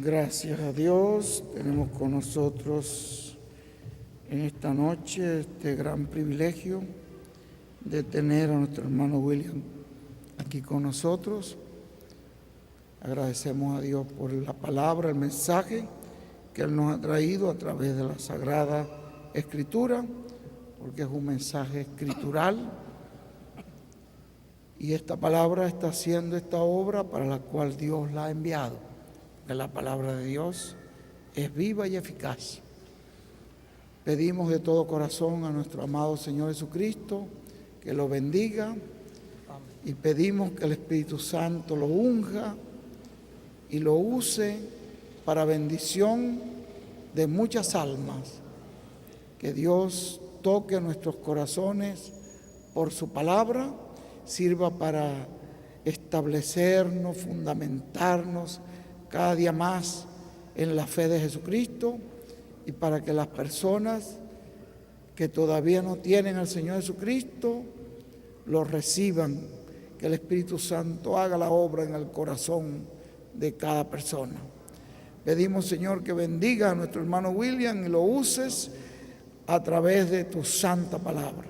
Gracias a Dios, tenemos con nosotros en esta noche este gran privilegio de tener a nuestro hermano William aquí con nosotros. Agradecemos a Dios por la palabra, el mensaje que Él nos ha traído a través de la Sagrada Escritura, porque es un mensaje escritural. Y esta palabra está haciendo esta obra para la cual Dios la ha enviado. Que la palabra de Dios es viva y eficaz. Pedimos de todo corazón a nuestro amado Señor Jesucristo que lo bendiga y pedimos que el Espíritu Santo lo unja y lo use para bendición de muchas almas. Que Dios toque nuestros corazones por su palabra, sirva para establecernos, fundamentarnos cada día más en la fe de Jesucristo y para que las personas que todavía no tienen al Señor Jesucristo lo reciban, que el Espíritu Santo haga la obra en el corazón de cada persona. Pedimos, Señor, que bendiga a nuestro hermano William y lo uses a través de tu santa palabra.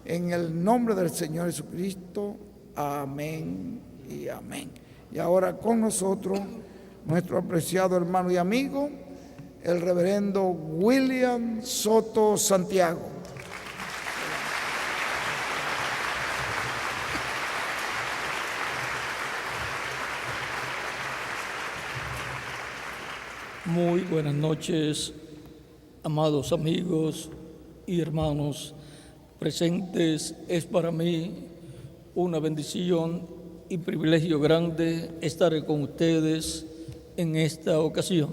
En el nombre del Señor Jesucristo, amén y amén. Y ahora con nosotros, nuestro apreciado hermano y amigo, el reverendo William Soto Santiago. Muy buenas noches, amados amigos y hermanos presentes. Es para mí una bendición y privilegio grande estar con ustedes en esta ocasión.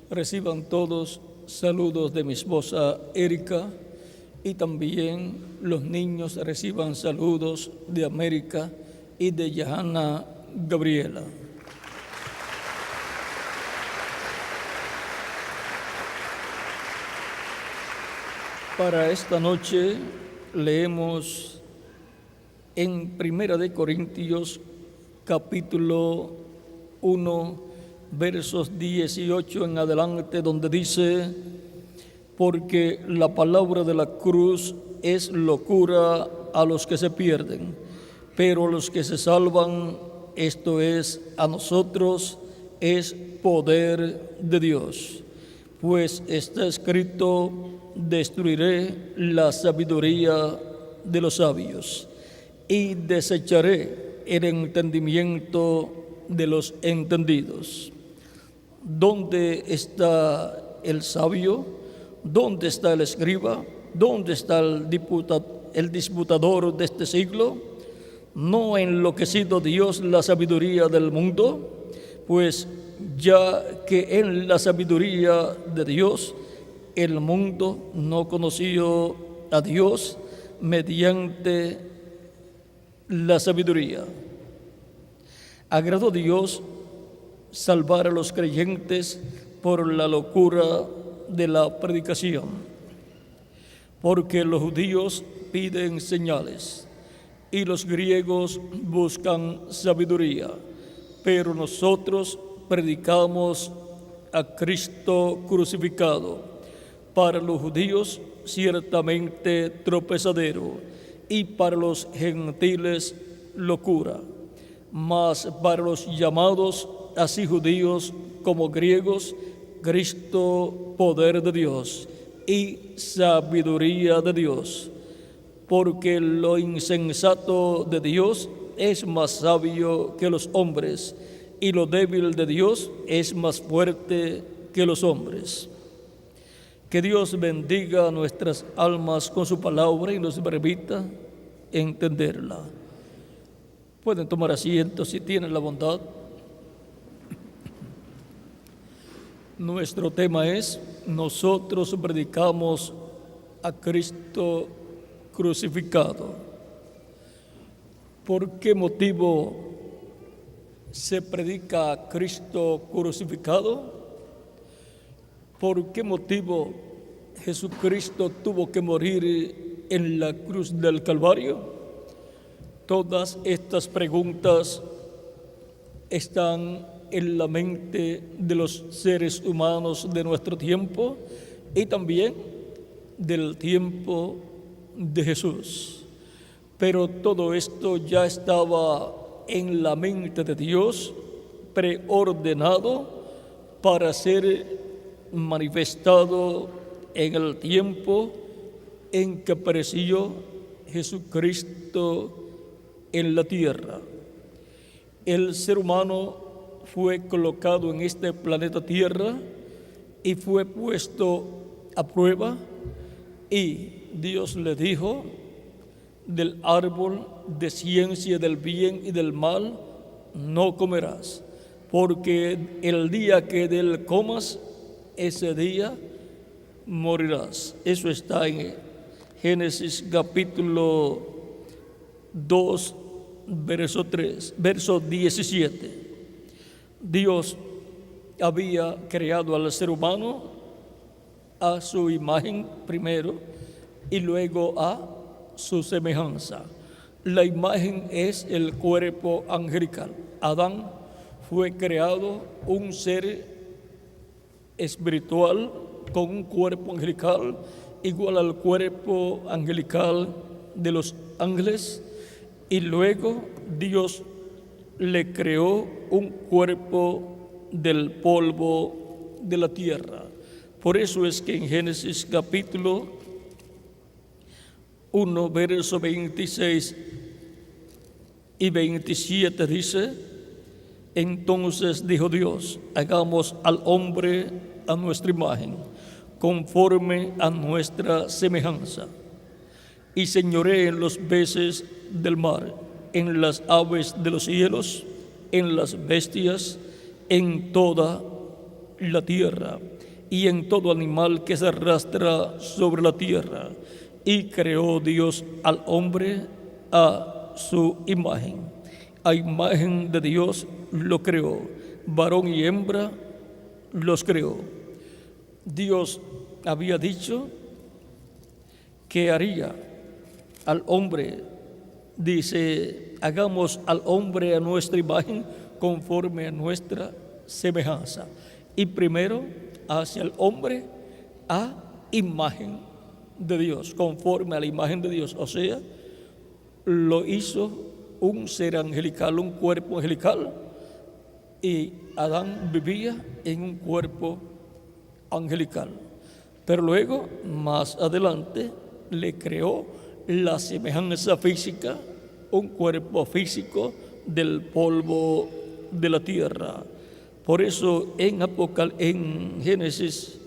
Reciban todos saludos de mi esposa Erika y también los niños reciban saludos de América y de Johanna Gabriela. Para esta noche leemos en 1 Corintios capítulo 1, versos 18 en adelante, donde dice: porque la palabra de la cruz es locura a los que se pierden, pero a los que se salvan, esto es, a nosotros, es poder de Dios. Pues está escrito: destruiré la sabiduría de los sabios y desecharé el entendimiento de los entendidos. ¿Dónde está el sabio? ¿Dónde está el escriba? ¿Dónde está el disputador de este siglo? ¿No ha enloquecido Dios la sabiduría del mundo? Pues ya que en la sabiduría de Dios el mundo no conoció a Dios mediante la sabiduría. Agradó Dios salvar a los creyentes por la locura de la predicación, porque los judíos piden señales y los griegos buscan sabiduría, pero nosotros predicamos a Cristo crucificado, para los judíos ciertamente tropezadero y para los gentiles locura, mas para los llamados, así judíos como griegos, Cristo poder de Dios y sabiduría de Dios, porque lo insensato de Dios es más sabio que los hombres, y lo débil de Dios es más fuerte que los hombres. Que Dios bendiga nuestras almas con su palabra y nos permita entenderla. Pueden tomar asiento si tienen la bondad. Nuestro tema es: nosotros predicamos a Cristo crucificado. ¿Por qué motivo se predica a Cristo crucificado? ¿Por qué motivo Jesucristo tuvo que morir en la cruz del Calvario? Todas estas preguntas están en la mente de los seres humanos de nuestro tiempo y también del tiempo de Jesús. Pero todo esto ya estaba en la mente de Dios, preordenado para ser manifestado en el tiempo en que apareció Jesucristo en la tierra. El ser humano fue colocado en este planeta Tierra y fue puesto a prueba, y Dios le dijo: del árbol de ciencia del bien y del mal no comerás, porque el día que de él comas, ese día morirás. Eso está en Génesis capítulo 2, verso 17. Dios había creado al ser humano a su imagen primero y luego a su semejanza. La imagen es el cuerpo angelical. Adán fue creado un ser espiritual con un cuerpo angelical igual al cuerpo angelical de los ángeles, y luego Dios le creó un cuerpo del polvo de la tierra. Por eso es que en Génesis capítulo 1, verso 26 y 27 dice: entonces dijo Dios: hagamos al hombre a nuestra imagen, conforme a nuestra semejanza, y señoree en los peces del mar, en las aves de los cielos, en las bestias, en toda la tierra, y en todo animal que se arrastra sobre la tierra. Y creó Dios al hombre a su imagen. A imagen de Dios lo creó, varón y hembra los creó. Dios había dicho que haría al hombre, dice: hagamos al hombre a nuestra imagen, conforme a nuestra semejanza. Y primero hace al hombre a imagen de Dios, conforme a la imagen de Dios. O sea, lo hizo un ser angelical, un cuerpo angelical, y Adán vivía en un cuerpo angelical. Pero luego, más adelante, le creó la semejanza física, un cuerpo físico del polvo de la tierra. Por eso en Génesis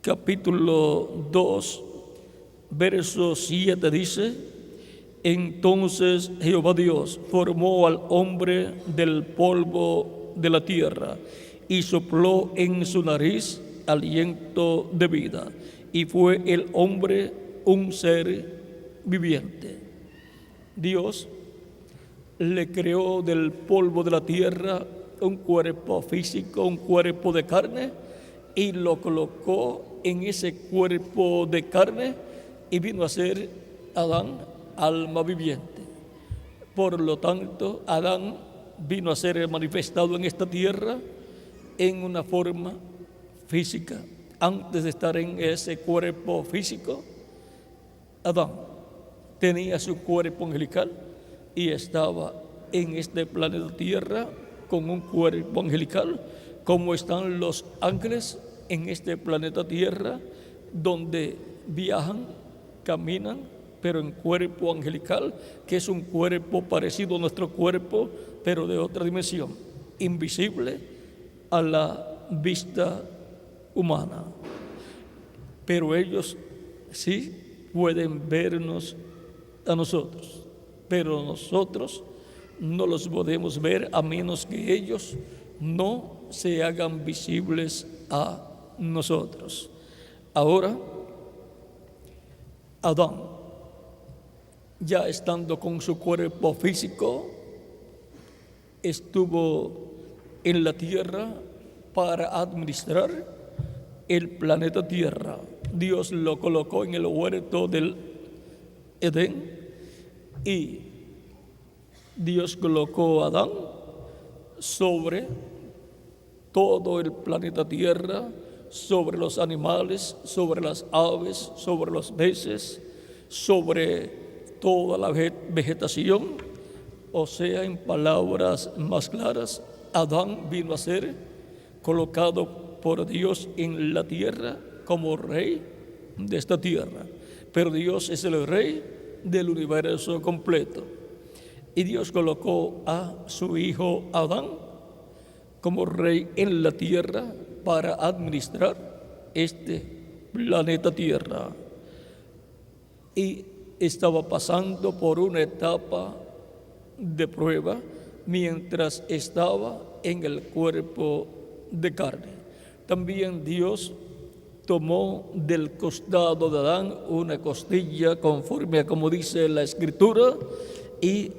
capítulo 2, verso 7 dice: entonces Jehová Dios formó al hombre del polvo de la tierra y sopló en su nariz aliento de vida, y fue el hombre un ser viviente. Dios le creó del polvo de la tierra un cuerpo físico, un cuerpo de carne, y lo colocó en ese cuerpo de carne, y vino a ser Adán alma viviente. Por lo tanto, Adán vino a ser manifestado en esta tierra en una forma física. Antes de estar en ese cuerpo físico, Adán tenía su cuerpo angelical y estaba en este planeta Tierra con un cuerpo angelical, como están los ángeles en este planeta Tierra, donde viajan, caminan, pero en cuerpo angelical, que es un cuerpo parecido a nuestro cuerpo, pero de otra dimensión, invisible a la vista humana. Pero ellos sí pueden vernos a nosotros, pero nosotros no los podemos ver a menos que ellos no se hagan visibles a nosotros. Ahora, Adán, ya estando con su cuerpo físico, estuvo en la tierra para administrar el planeta Tierra. Dios lo colocó en el huerto del Edén y Dios colocó a Adán sobre todo el planeta Tierra, sobre los animales, sobre las aves, sobre los peces, sobre toda la vegetación. O sea, en palabras más claras, Adán vino a ser colocado por Dios en la tierra como rey de esta tierra. Pero Dios es el rey del universo completo. Y Dios colocó a su hijo Adán como rey en la tierra para administrar este planeta Tierra. Y estaba pasando por una etapa de prueba mientras estaba en el cuerpo de carne. También Dios tomó del costado de Adán una costilla conforme a como dice la Escritura y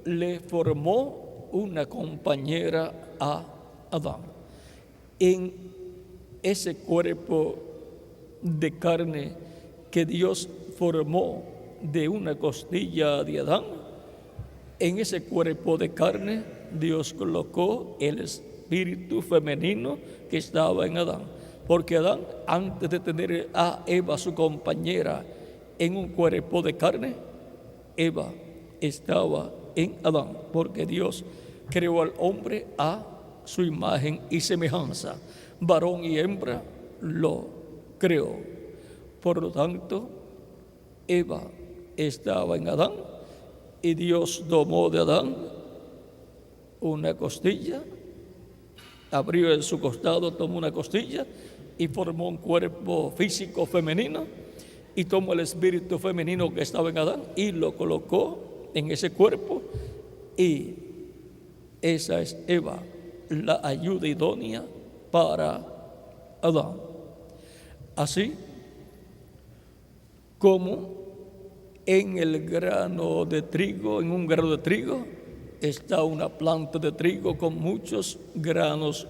le formó una compañera a Adán. En ese cuerpo de carne que Dios formó de una costilla de Adán, en ese cuerpo de carne Dios colocó el espíritu femenino que estaba en Adán. Porque Adán, antes de tener a Eva, su compañera, en un cuerpo de carne, Eva estaba en Adán, porque Dios creó al hombre a su imagen y semejanza. Varón y hembra lo creó. Por lo tanto, Eva estaba en Adán y Dios tomó de Adán una costilla, abrió en su costado, tomó una costilla y formó un cuerpo físico femenino y tomó el espíritu femenino que estaba en Adán y lo colocó en ese cuerpo, y esa es Eva, la ayuda idónea para Adán. Así como en el grano de trigo, en un grano de trigo, está una planta de trigo con muchos granos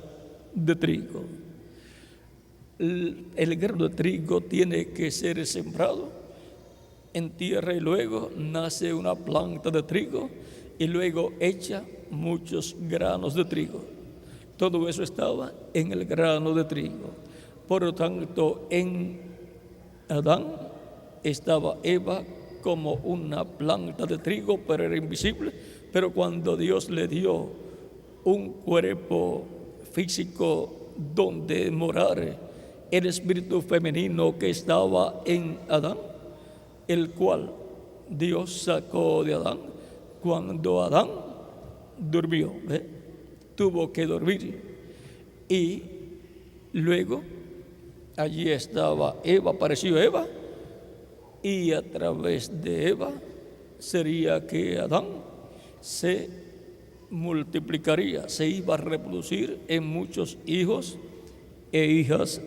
de trigo. El grano de trigo tiene que ser sembrado en tierra y luego nace una planta de trigo y luego echa muchos granos de trigo. Todo eso estaba en el grano de trigo. Por lo tanto, en Adán estaba Eva como una planta de trigo, pero era invisible. Pero cuando Dios le dio un cuerpo físico donde morar el espíritu femenino que estaba en Adán, el cual Dios sacó de Adán cuando Adán durmió, tuvo que dormir. Y luego allí estaba Eva, apareció Eva, y a través de Eva sería que Adán se multiplicaría, se iba a reproducir en muchos hijos e hijas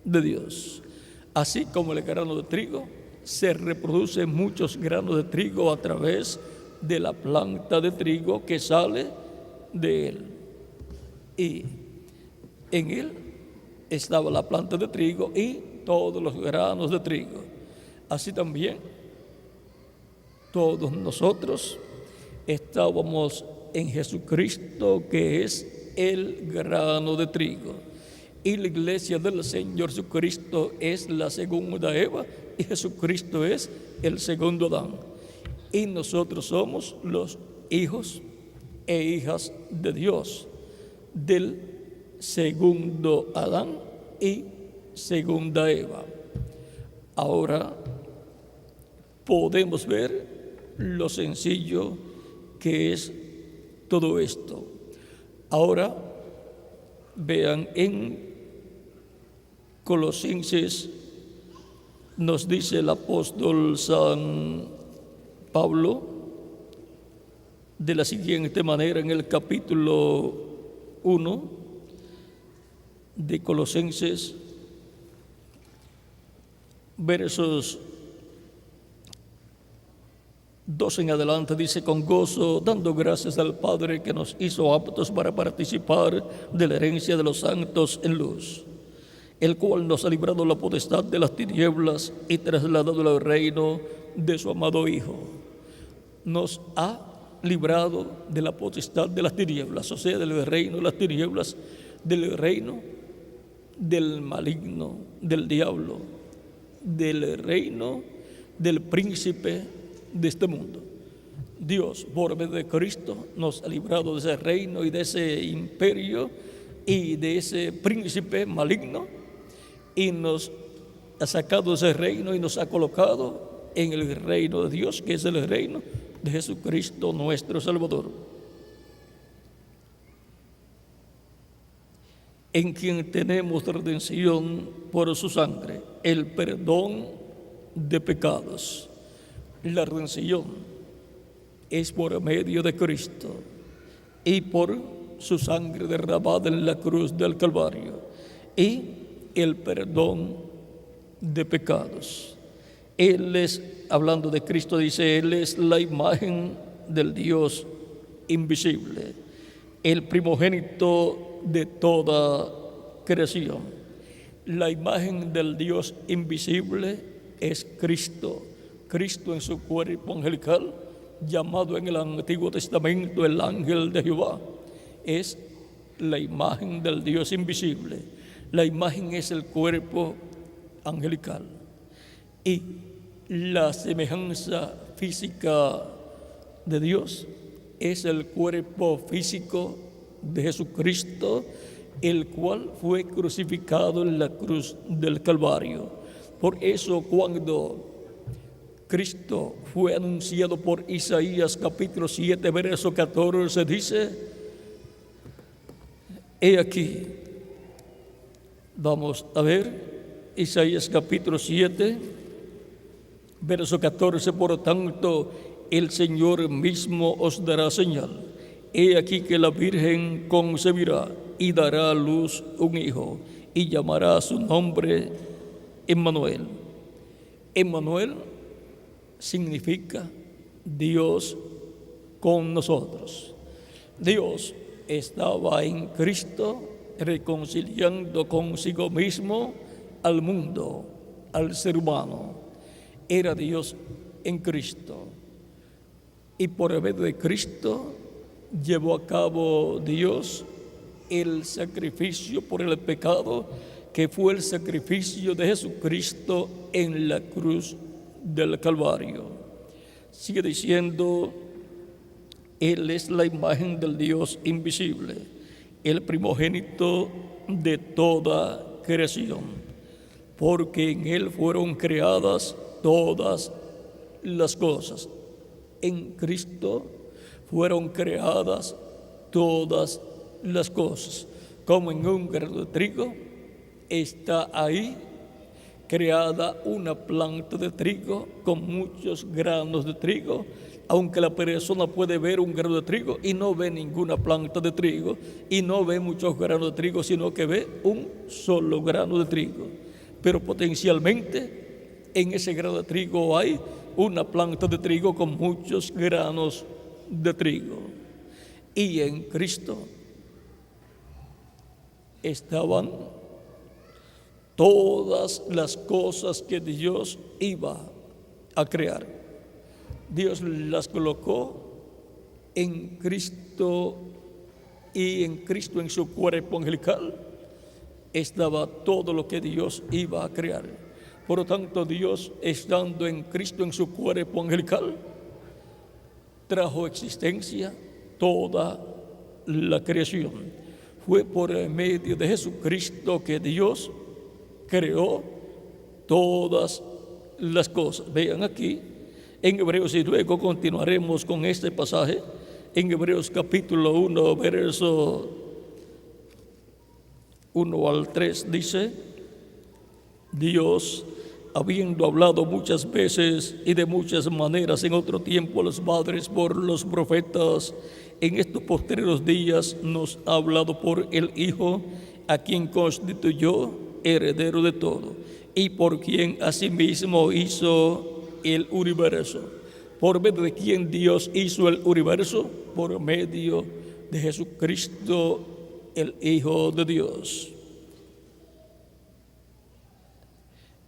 de Dios. Así como el grano de trigo se reproduce muchos granos de trigo a través de la planta de trigo que sale de él. Y en él estaba la planta de trigo y todos los granos de trigo. Así también todos nosotros estábamos en Jesucristo, que es el grano de trigo. Y la iglesia del Señor Jesucristo es la segunda Eva y Jesucristo es el segundo Adán. Y nosotros somos los hijos e hijas de Dios, del segundo Adán y segunda Eva. Ahora podemos ver lo sencillo que es todo esto. Ahora vean, en Colosenses nos dice el apóstol San Pablo de la siguiente manera en el capítulo 1 de Colosenses, versos 2 en adelante, dice: con gozo, dando gracias al Padre que nos hizo aptos para participar de la herencia de los santos en luz, el cual nos ha librado la potestad de las tinieblas y trasladado al reino de su amado Hijo. Nos ha librado de la potestad de las tinieblas, o sea, del reino de las tinieblas, del reino del maligno, del diablo, del reino del príncipe de este mundo. Dios, por medio de Cristo, nos ha librado de ese reino y de ese imperio y de ese príncipe maligno, y nos ha sacado de ese reino y nos ha colocado en el reino de Dios, que es el reino de Jesucristo nuestro Salvador, en quien tenemos redención por su sangre, el perdón de pecados. La redención es por medio de Cristo y por su sangre derramada en la cruz del Calvario, y el perdón de pecados. Él es, hablando de Cristo, dice, Él es la imagen del Dios invisible, el primogénito de toda creación. La imagen del Dios invisible es Cristo. Cristo en su cuerpo angelical, llamado en el Antiguo Testamento el ángel de Jehová, es la imagen del Dios invisible. La imagen es el cuerpo angelical. Y la semejanza física de Dios es el cuerpo físico de Jesucristo, el cual fue crucificado en la cruz del Calvario. Por eso, cuando Cristo fue anunciado por Isaías capítulo 7, verso 14, dice: he aquí, vamos a ver, Isaías capítulo 7, verso 14, por tanto, el Señor mismo os dará señal. He aquí que la Virgen concebirá y dará a luz un hijo, y llamará su nombre Emmanuel. Emmanuel significa Dios con nosotros. Dios estaba en Cristo reconciliando consigo mismo al mundo, al ser humano. Era Dios en Cristo. Y por medio de Cristo llevó a cabo Dios el sacrificio por el pecado, que fue el sacrificio de Jesucristo en la cruz del Calvario. Sigue diciendo: Él es la imagen del Dios invisible, el primogénito de toda creación, porque en Él fueron creadas todas las cosas. En Cristo fueron creadas todas las cosas. Como en un grano de trigo está ahí creada una planta de trigo con muchos granos de trigo, aunque la persona puede ver un grano de trigo y no ve ninguna planta de trigo y no ve muchos granos de trigo, sino que ve un solo grano de trigo. Pero potencialmente en ese grano de trigo hay una planta de trigo con muchos granos de trigo. Y en Cristo estaban todas las cosas que Dios iba a crear. Dios las colocó en Cristo, y en Cristo, en su cuerpo angelical, estaba todo lo que Dios iba a crear. Por lo tanto, Dios, estando en Cristo, en su cuerpo angelical, trajo existencia toda la creación. Fue por medio de Jesucristo que Dios creó todas las cosas. Vean aquí en Hebreos, y luego continuaremos con este pasaje. En Hebreos capítulo 1, verso 1 al 3 dice: Dios, habiendo hablado muchas veces y de muchas maneras en otro tiempo a los padres por los profetas, en estos postreros días nos ha hablado por el Hijo, a quien constituyó heredero de todo, y por quien asimismo hizo el universo. ¿Por medio de quien Dios hizo el universo? Por medio de Jesucristo, el Hijo de Dios.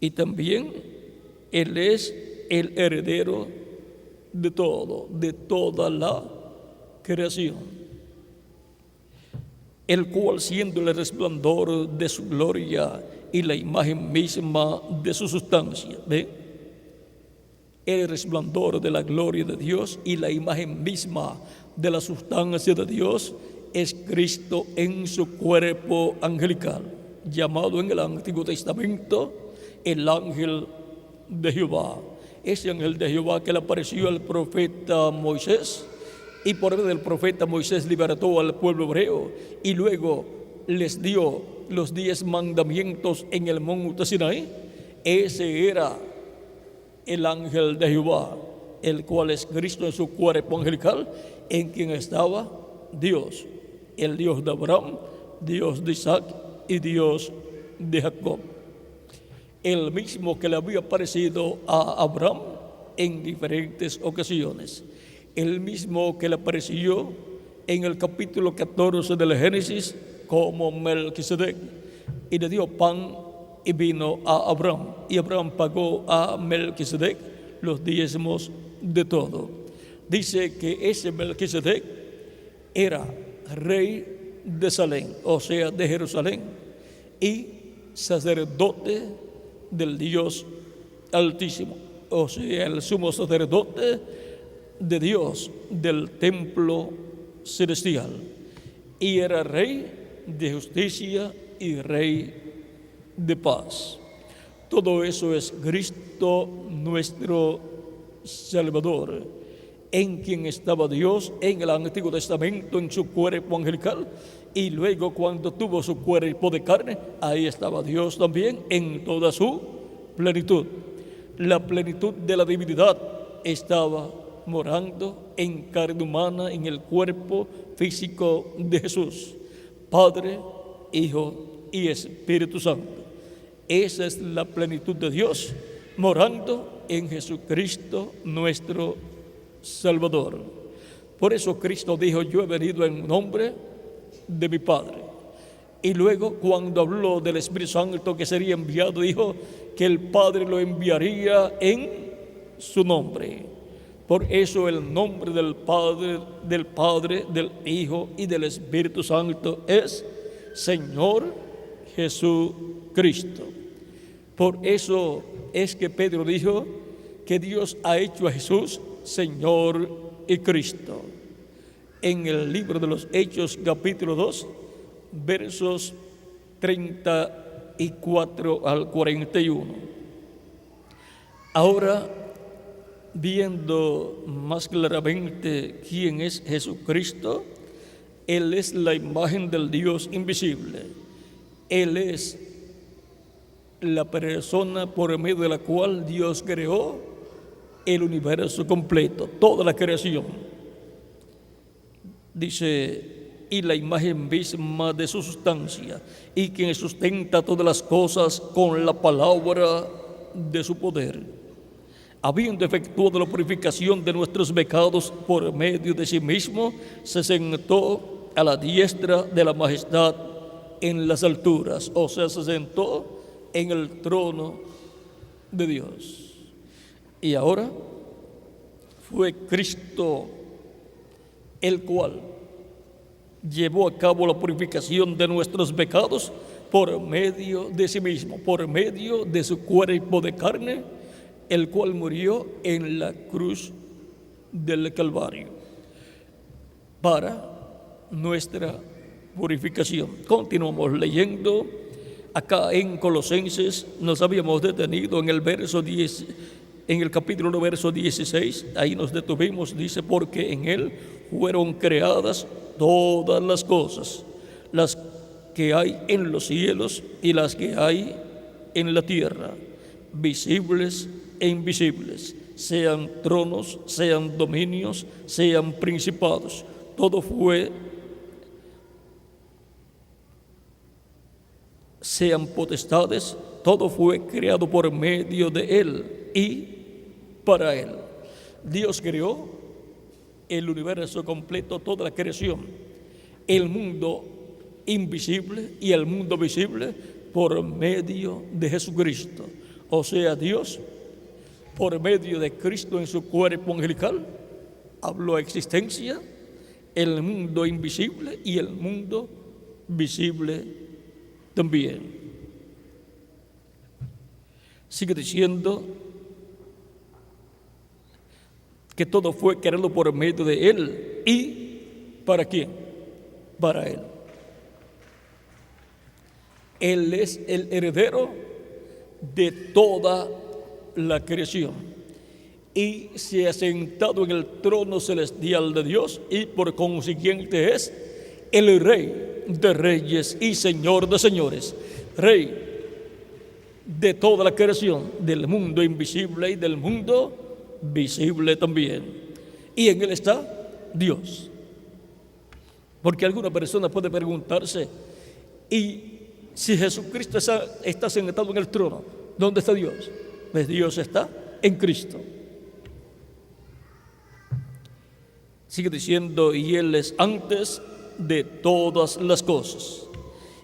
Y también Él es el heredero de todo, de toda la creación. el cual siendo el resplandor de su gloria y la imagen misma de su sustancia, ¿ve? El resplandor de la gloria de Dios y la imagen misma de la sustancia de Dios es Cristo en su cuerpo angelical, llamado en el Antiguo Testamento el ángel de Jehová. Ese ángel de Jehová que le apareció al profeta Moisés, y por medio del profeta Moisés libertó al pueblo hebreo y luego les dio los 10 mandamientos en el monte Sinaí. Ese era el ángel de Jehová, el cual es Cristo en su cuerpo angelical, en quien estaba Dios, el Dios de Abraham, Dios de Isaac y Dios de Jacob. El mismo que le había aparecido a Abraham en diferentes ocasiones, el mismo que le apareció en el capítulo 14 del Génesis como Melquisedec y le dio pan y vino a Abraham, y Abraham pagó a Melquisedec los diezmos de todo. Dice que ese Melquisedec era rey de Salem, o sea, de Jerusalén, y sacerdote del Dios Altísimo, o sea, el sumo sacerdote de Dios del templo celestial, y era rey de justicia y rey de paz. Todo eso es Cristo nuestro Salvador, en quien estaba Dios en el Antiguo Testamento en su cuerpo angelical, y luego cuando tuvo su cuerpo de carne, ahí estaba Dios también en toda su plenitud. La plenitud de la divinidad estaba morando en carne humana en el cuerpo físico de Jesús, Padre, Hijo y Espíritu Santo. Esa es la plenitud de Dios morando en Jesucristo nuestro Salvador. Por eso Cristo dijo: yo he venido en nombre de mi Padre. Y luego cuando habló del Espíritu Santo que sería enviado, dijo que el Padre lo enviaría en su nombre. Por eso el nombre del Padre, del Hijo y del Espíritu Santo es Señor Jesucristo. Por eso es que Pedro dijo que Dios ha hecho a Jesús Señor y Cristo. En el libro de los Hechos, capítulo 2, versos 34 al 41. Ahora, viendo más claramente quién es Jesucristo, Él es la imagen del Dios invisible. Él es la persona por medio de la cual Dios creó el universo completo, toda la creación. Dice: y la imagen misma de su sustancia, y quien sustenta todas las cosas con la palabra de su poder. Habiendo efectuado la purificación de nuestros pecados por medio de sí mismo, se sentó a la diestra de la majestad en las alturas, o sea, se sentó en el trono de Dios. Y ahora fue Cristo el cual llevó a cabo la purificación de nuestros pecados por medio de sí mismo, por medio de su cuerpo de carne, el cual murió en la cruz del Calvario para nuestra purificación. Continuamos leyendo acá en Colosenses. Nos habíamos detenido en el verso 10, en el capítulo 1, verso 16. Ahí nos detuvimos. Dice: porque en Él fueron creadas todas las cosas, las que hay en los cielos y las que hay en la tierra, visibles e invisibles, sean tronos, sean dominios, sean principados. Todo fue, sean potestades, todo fue creado por medio de Él y para Él. Dios creó el universo completo, toda la creación, el mundo invisible y el mundo visible, por medio de Jesucristo. O sea, Dios, por medio de Cristo en su cuerpo angelical, habló a existencia el mundo invisible y el mundo visible también. Sigue diciendo que todo fue creado por medio de Él. ¿Y para quién? Para Él. Él es el heredero de toda la creación y se ha sentado en el trono celestial de Dios, y por consiguiente es el Rey de reyes y Señor de señores, Rey de toda la creación, del mundo invisible y del mundo visible también. Y en Él está Dios. Porque alguna persona puede preguntarse, ¿y si Jesucristo está sentado en el trono, dónde está Dios? Pues Dios está en Cristo. Sigue diciendo, y Él es antes de todas las cosas,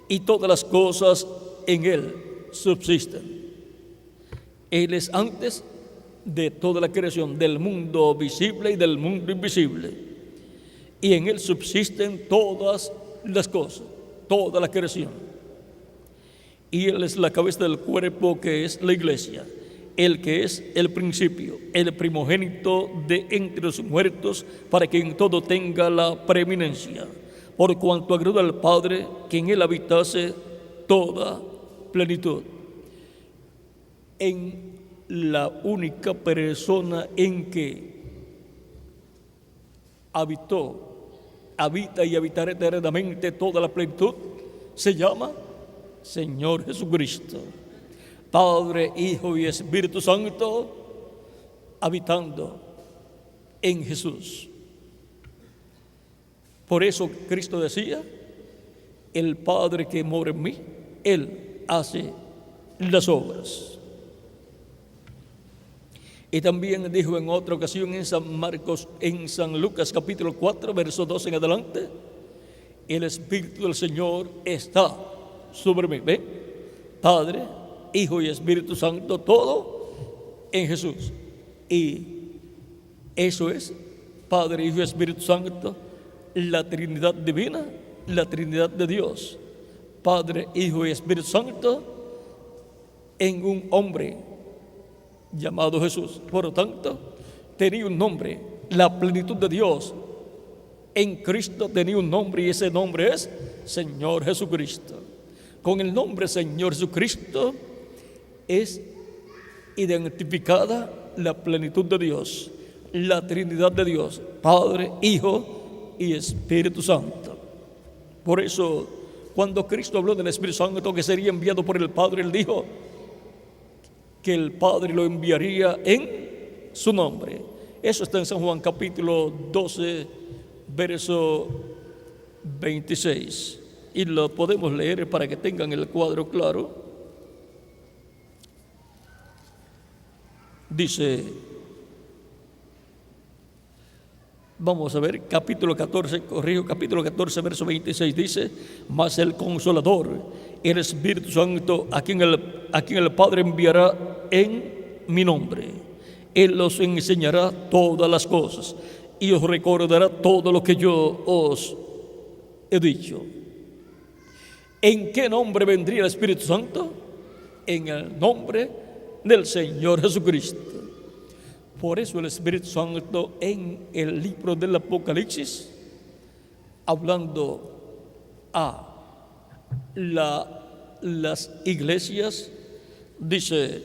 y todas las cosas en Él subsisten. Él es antes de toda la creación, del mundo visible y del mundo invisible, y en Él subsisten todas las cosas, toda la creación. Y Él es la cabeza del cuerpo, que es la iglesia, el que es el principio, el primogénito de entre los muertos, para que en todo tenga la preeminencia, por cuanto agradó al Padre que en Él habitase toda plenitud. En la única persona en que habita y habitará eternamente toda la plenitud, se llama Señor Jesucristo. Padre, Hijo y Espíritu Santo habitando en Jesús. Por eso Cristo decía, el Padre que mora en mí, Él hace las obras. Y también dijo en otra ocasión en San Lucas capítulo 4, verso 12 en adelante, el Espíritu del Señor está sobre mí. ¿Ve? Padre, Hijo y Espíritu Santo, todo en Jesús. Y eso es Padre, Hijo y Espíritu Santo, la Trinidad divina, la Trinidad de Dios. Padre, Hijo y Espíritu Santo en un hombre llamado Jesús. Por lo tanto, tenía un nombre, la plenitud de Dios en Cristo tenía un nombre, y ese nombre es Señor Jesucristo. Con el nombre Señor Jesucristo es identificada la plenitud de Dios, la Trinidad de Dios, Padre, Hijo y Espíritu Santo. Por eso, cuando Cristo habló del Espíritu Santo que sería enviado por el Padre, Él dijo que el Padre lo enviaría en su nombre. Eso está en San Juan capítulo 12, verso 26. Y lo podemos leer para que tengan el cuadro claro. Dice, vamos a ver, capítulo 14, verso 26, dice, mas el Consolador, el Espíritu Santo, a quien el Padre enviará en mi nombre, Él os enseñará todas las cosas y os recordará todo lo que yo os he dicho. ¿En qué nombre vendría el Espíritu Santo? En el nombre del Señor Jesucristo. Por eso el Espíritu Santo en el libro del Apocalipsis, hablando a las iglesias, dice,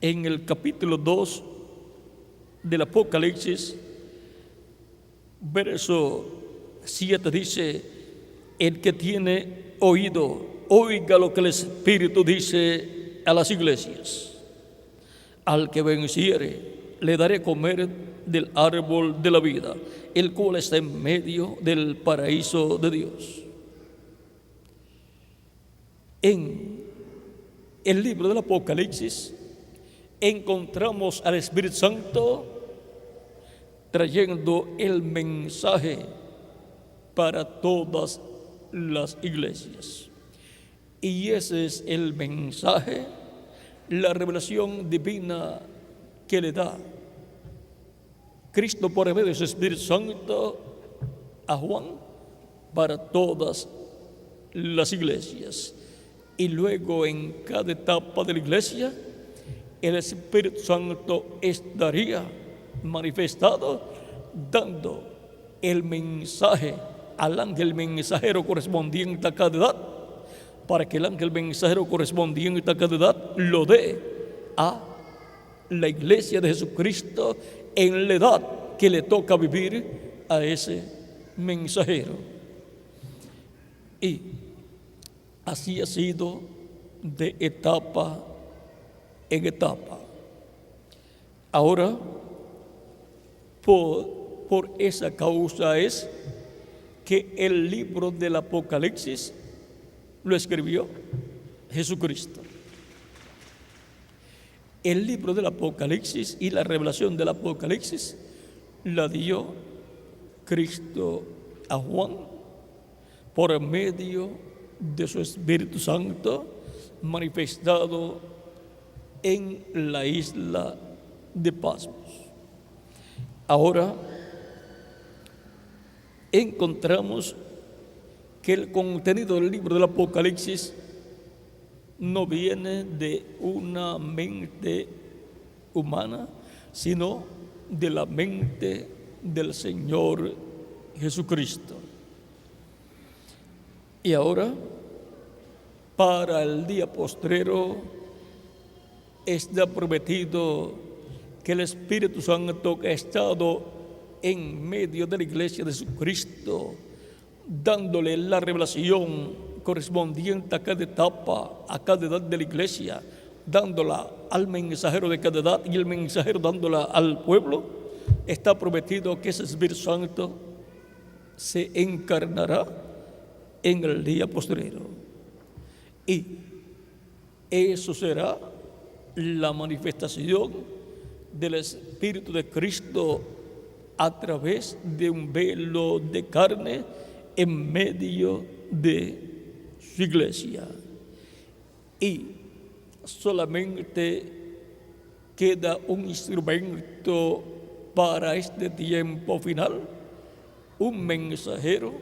en el capítulo 2 del Apocalipsis, verso 7, dice, el que tiene oído, oiga lo que el Espíritu dice a las iglesias. Al que venciere, le daré comer del árbol de la vida, el cual está en medio del paraíso de Dios. En el libro del Apocalipsis encontramos al Espíritu Santo trayendo el mensaje para todas las iglesias. Y ese es el mensaje la revelación divina que le da Cristo por medio de su Espíritu Santo a Juan para todas las iglesias. Y luego en cada etapa de la iglesia, el Espíritu Santo estaría manifestado dando el mensaje al ángel mensajero correspondiente a cada edad, para que el ángel mensajero correspondiente a cada edad lo dé a la iglesia de Jesucristo en la edad que le toca vivir a ese mensajero. Y así ha sido de etapa en etapa. Ahora, por esa causa es que el libro del Apocalipsis lo escribió Jesucristo. El libro del Apocalipsis y la revelación del Apocalipsis la dio Cristo a Juan por medio de su Espíritu Santo manifestado en la isla de Patmos. Ahora encontramos que el contenido del libro del Apocalipsis no viene de una mente humana, sino de la mente del Señor Jesucristo. Y ahora, para el día postrero, está prometido que el Espíritu Santo que ha estado en medio de la iglesia de Jesucristo, dándole la revelación correspondiente a cada etapa, a cada edad de la iglesia, dándola al mensajero de cada edad y el mensajero dándola al pueblo, está prometido que ese Espíritu Santo se encarnará en el día postrero. Y eso será la manifestación del Espíritu de Cristo a través de un velo de carne en medio de su iglesia. Y solamente queda un instrumento para este tiempo final, un mensajero,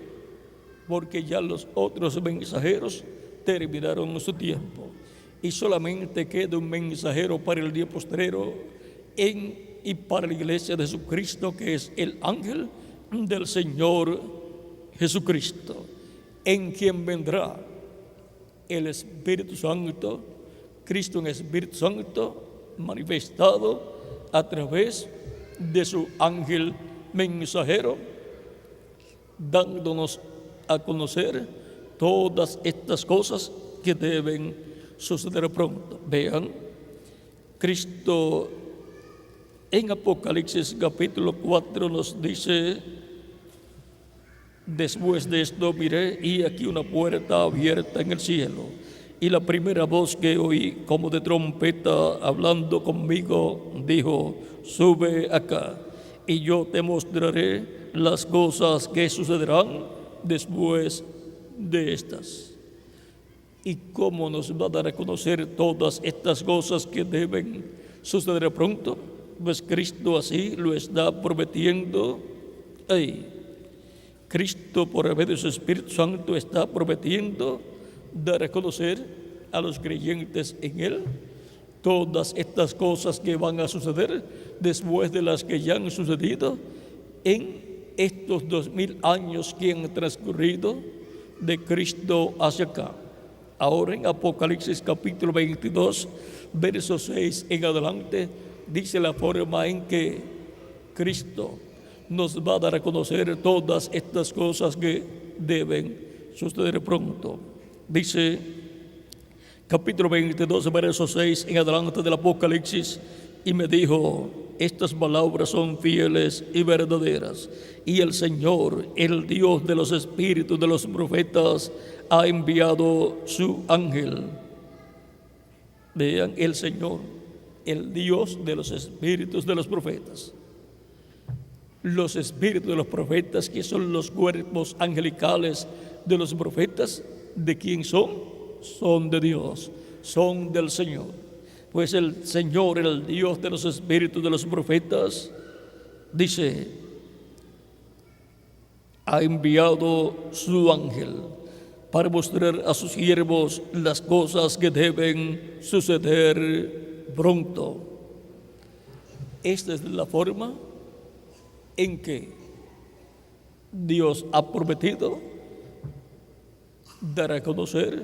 porque ya los otros mensajeros terminaron su tiempo. Y solamente queda un mensajero para el día postrero y para la iglesia de Jesucristo, que es el ángel del Señor Jesucristo, en quien vendrá el Espíritu Santo, Cristo en Espíritu Santo, manifestado a través de su ángel mensajero, dándonos a conocer todas estas cosas que deben suceder pronto. Vean, Cristo en Apocalipsis capítulo 4 nos dice: después de esto miré y aquí una puerta abierta en el cielo, y la primera voz que oí como de trompeta hablando conmigo dijo: sube acá y yo te mostraré las cosas que sucederán después de estas. ¿Y cómo nos va a dar a conocer todas estas cosas que deben suceder pronto? Pues Cristo así lo está prometiendo ahí. Cristo, por medio de su Espíritu Santo, está prometiendo dar a conocer a los creyentes en Él todas estas cosas que van a suceder después de las que ya han sucedido en estos 2000 años que han transcurrido de Cristo hacia acá. Ahora en Apocalipsis capítulo 22, verso 6 en adelante, dice la forma en que Cristo nos va a dar a conocer todas estas cosas que deben suceder pronto. Dice capítulo 22, verso 6 en adelante del Apocalipsis: y me dijo, estas palabras son fieles y verdaderas, y el Señor, el Dios de los espíritus de los profetas, ha enviado su ángel. Vean, el Señor, el Dios de los espíritus de los profetas. Los espíritus de los profetas, que son los cuerpos angelicales de los profetas, ¿de quién son? Son de Dios, son del Señor. Pues el Señor, el Dios de los espíritus de los profetas, dice, ha enviado su ángel para mostrar a sus siervos las cosas que deben suceder pronto. Esta es la forma en que Dios ha prometido dar a conocer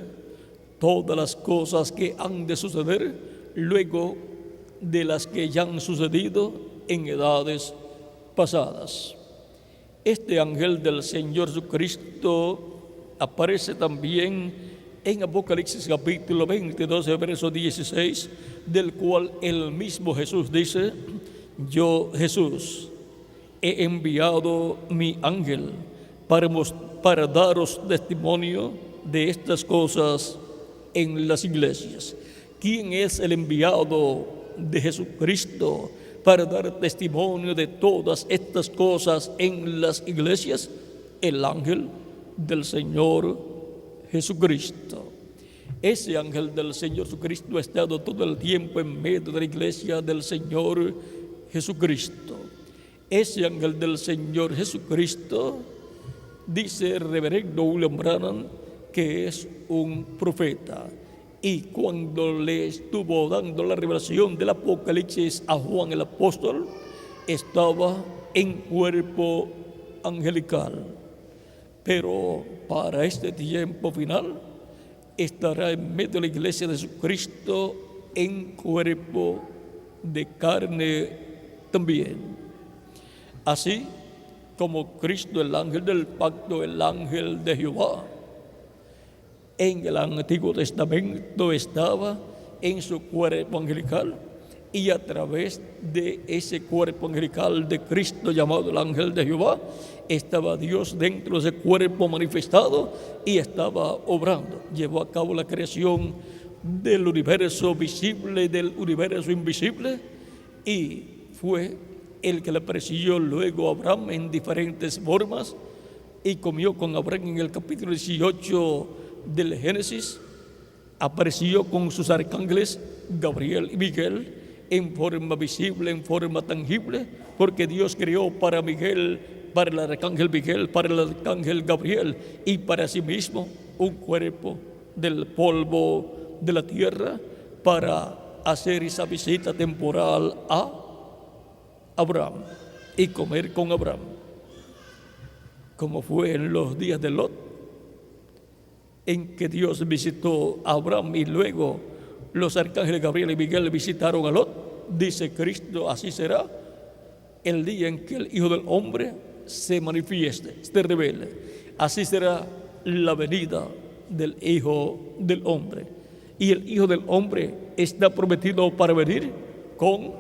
todas las cosas que han de suceder luego de las que ya han sucedido en edades pasadas. Este ángel del Señor Jesucristo aparece también en Apocalipsis capítulo 22, verso 16, del cual el mismo Jesús dice, yo, Jesús, he enviado mi ángel para daros testimonio de estas cosas en las iglesias. ¿Quién es el enviado de Jesucristo para dar testimonio de todas estas cosas en las iglesias? El ángel del Señor Jesucristo. Ese ángel del Señor Jesucristo ha estado todo el tiempo en medio de la iglesia del Señor Jesucristo. Ese ángel del Señor Jesucristo, dice el reverendo William Branham, que es un profeta. Y cuando le estuvo dando la revelación del Apocalipsis a Juan el apóstol, estaba en cuerpo angelical. Pero para este tiempo final estará en medio de la iglesia de Jesucristo en cuerpo de carne también. Así como Cristo, el ángel del pacto, el ángel de Jehová, en el Antiguo Testamento estaba en su cuerpo angelical, y a través de ese cuerpo angelical de Cristo llamado el ángel de Jehová, estaba Dios dentro de ese cuerpo manifestado y estaba obrando. Llevó a cabo la creación del universo visible y del universo invisible, y fue el que le apareció luego a Abraham en diferentes formas, y comió con Abraham en el capítulo 18 del Génesis. Apareció con sus arcángeles Gabriel y Miguel en forma visible, en forma tangible, porque Dios creó para Miguel, para el arcángel Miguel, para el arcángel Gabriel y para sí mismo un cuerpo del polvo de la tierra para hacer esa visita temporal a Abraham y comer con Abraham, como fue en los días de Lot, en que Dios visitó a Abraham y luego los arcángeles Gabriel y Miguel visitaron a Lot. Dice Cristo, así será el día en que el Hijo del Hombre se manifieste, se revele. Así será la venida del Hijo del Hombre. Y el Hijo del Hombre está prometido para venir con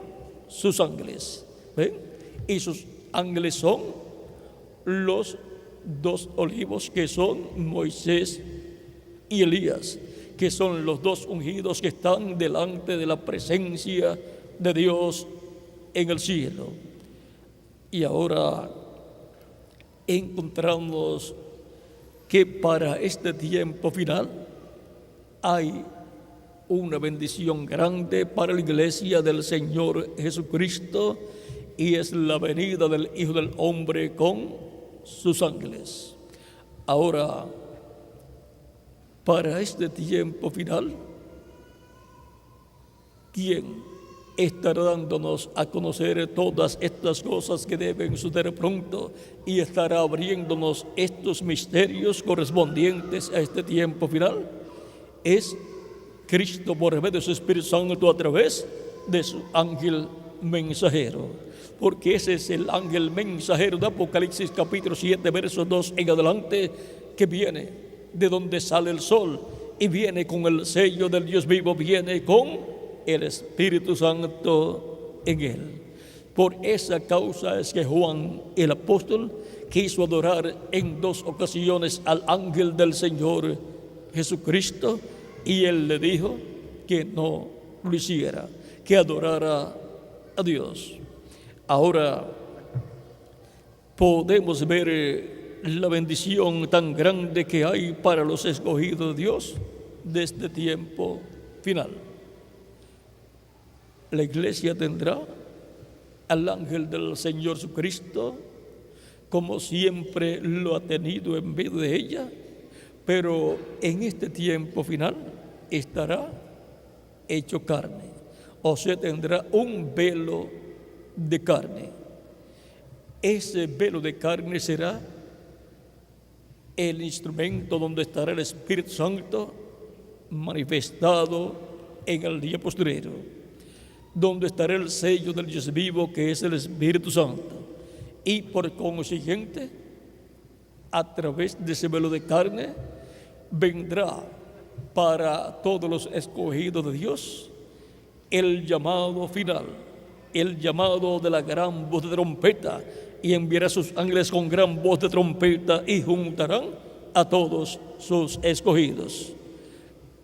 sus ángeles. ¿Ven? Y sus ángeles son los dos olivos, que son Moisés y Elías, que son los dos ungidos que están delante de la presencia de Dios en el cielo. Y ahora encontramos que para este tiempo final hay una bendición grande para la iglesia del Señor Jesucristo, y es la venida del Hijo del Hombre con sus ángeles. Ahora, para este tiempo final, ¿quién estará dándonos a conocer todas estas cosas que deben suceder pronto y estará abriéndonos estos misterios correspondientes a este tiempo final? Es Cristo, por medio de su Espíritu Santo, a través de su ángel mensajero, porque ese es el ángel mensajero de Apocalipsis capítulo 7, verso 2 en adelante, que viene de donde sale el sol y viene con el sello del Dios vivo, viene con el Espíritu Santo en él. Por esa causa es que Juan el apóstol quiso adorar en dos ocasiones al ángel del Señor Jesucristo, y él le dijo que no lo hiciera, que adorara a Dios. Ahora podemos ver la bendición tan grande que hay para los escogidos de Dios de este tiempo final. La iglesia tendrá al ángel del Señor Jesucristo, como siempre lo ha tenido en medio de ella, pero en este tiempo final estará hecho carne, o sea, tendrá un velo de carne. Ese velo de carne será el instrumento donde estará el Espíritu Santo manifestado en el día postrero, donde estará el sello del Dios vivo, que es el Espíritu Santo. Y por consiguiente, a través de ese velo de carne, vendrá para todos los escogidos de Dios el llamado final, el llamado de la gran voz de trompeta, y enviará a sus ángeles con gran voz de trompeta y juntarán a todos sus escogidos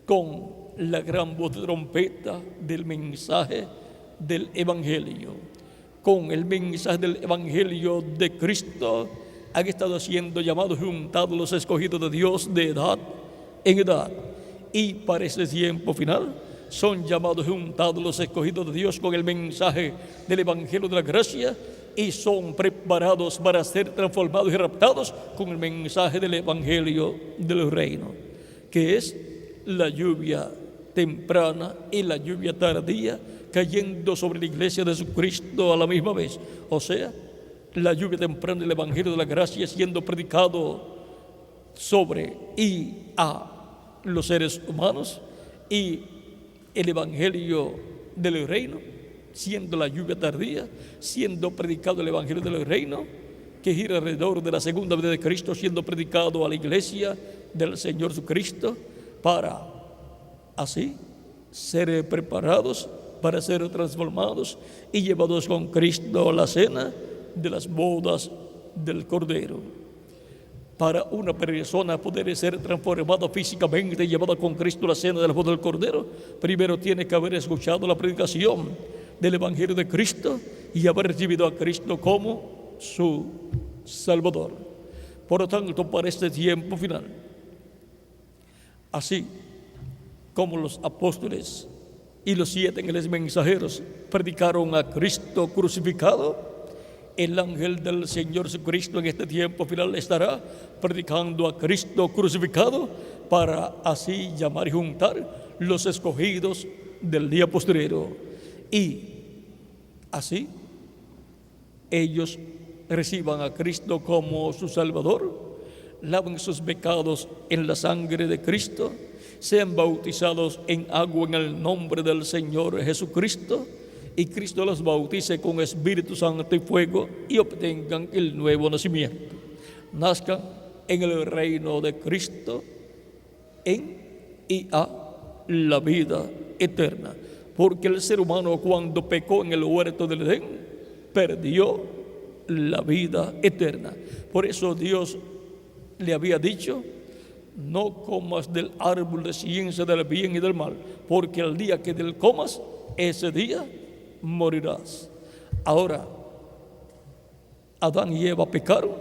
con la gran voz de trompeta del mensaje del Evangelio. Con el mensaje del Evangelio de Cristo han estado siendo llamados y juntados los escogidos de Dios de edad en edad, y para ese tiempo final son llamados y juntados los escogidos de Dios con el mensaje del Evangelio de la gracia, y son preparados para ser transformados y raptados con el mensaje del Evangelio del reino, que es la lluvia temprana y la lluvia tardía cayendo sobre la iglesia de Jesucristo a la misma vez. O sea, la lluvia temprana del Evangelio de la gracia siendo predicado sobre y a los seres humanos, y el Evangelio del reino siendo la lluvia tardía, siendo predicado el Evangelio del reino, que gira alrededor de la segunda venida de Cristo, siendo predicado a la iglesia del Señor Jesucristo, para así ser preparados para ser transformados y llevados con Cristo a la cena de las bodas del Cordero. Para una persona poder ser transformada físicamente y llevada con Cristo a la cena de las bodas del Cordero, primero tiene que haber escuchado la predicación del Evangelio de Cristo y haber recibido a Cristo como su Salvador. Por lo tanto, para este tiempo final, así como los apóstoles y los 7 ángeles mensajeros predicaron a Cristo crucificado, el ángel del Señor Jesucristo en este tiempo final estará predicando a Cristo crucificado, para así llamar y juntar los escogidos del día postrero, y así ellos reciban a Cristo como su Salvador, laven sus pecados en la sangre de Cristo, sean bautizados en agua en el nombre del Señor Jesucristo, y Cristo los bautice con Espíritu Santo y fuego, y obtengan el nuevo nacimiento. Nazcan en el reino de Cristo en y a la vida eterna. Porque el ser humano, cuando pecó en el huerto del Edén, perdió la vida eterna. Por eso Dios le había dicho: no comas del árbol de ciencia del bien y del mal, porque el día que del comas, ese día morirás. Ahora, Adán y Eva pecaron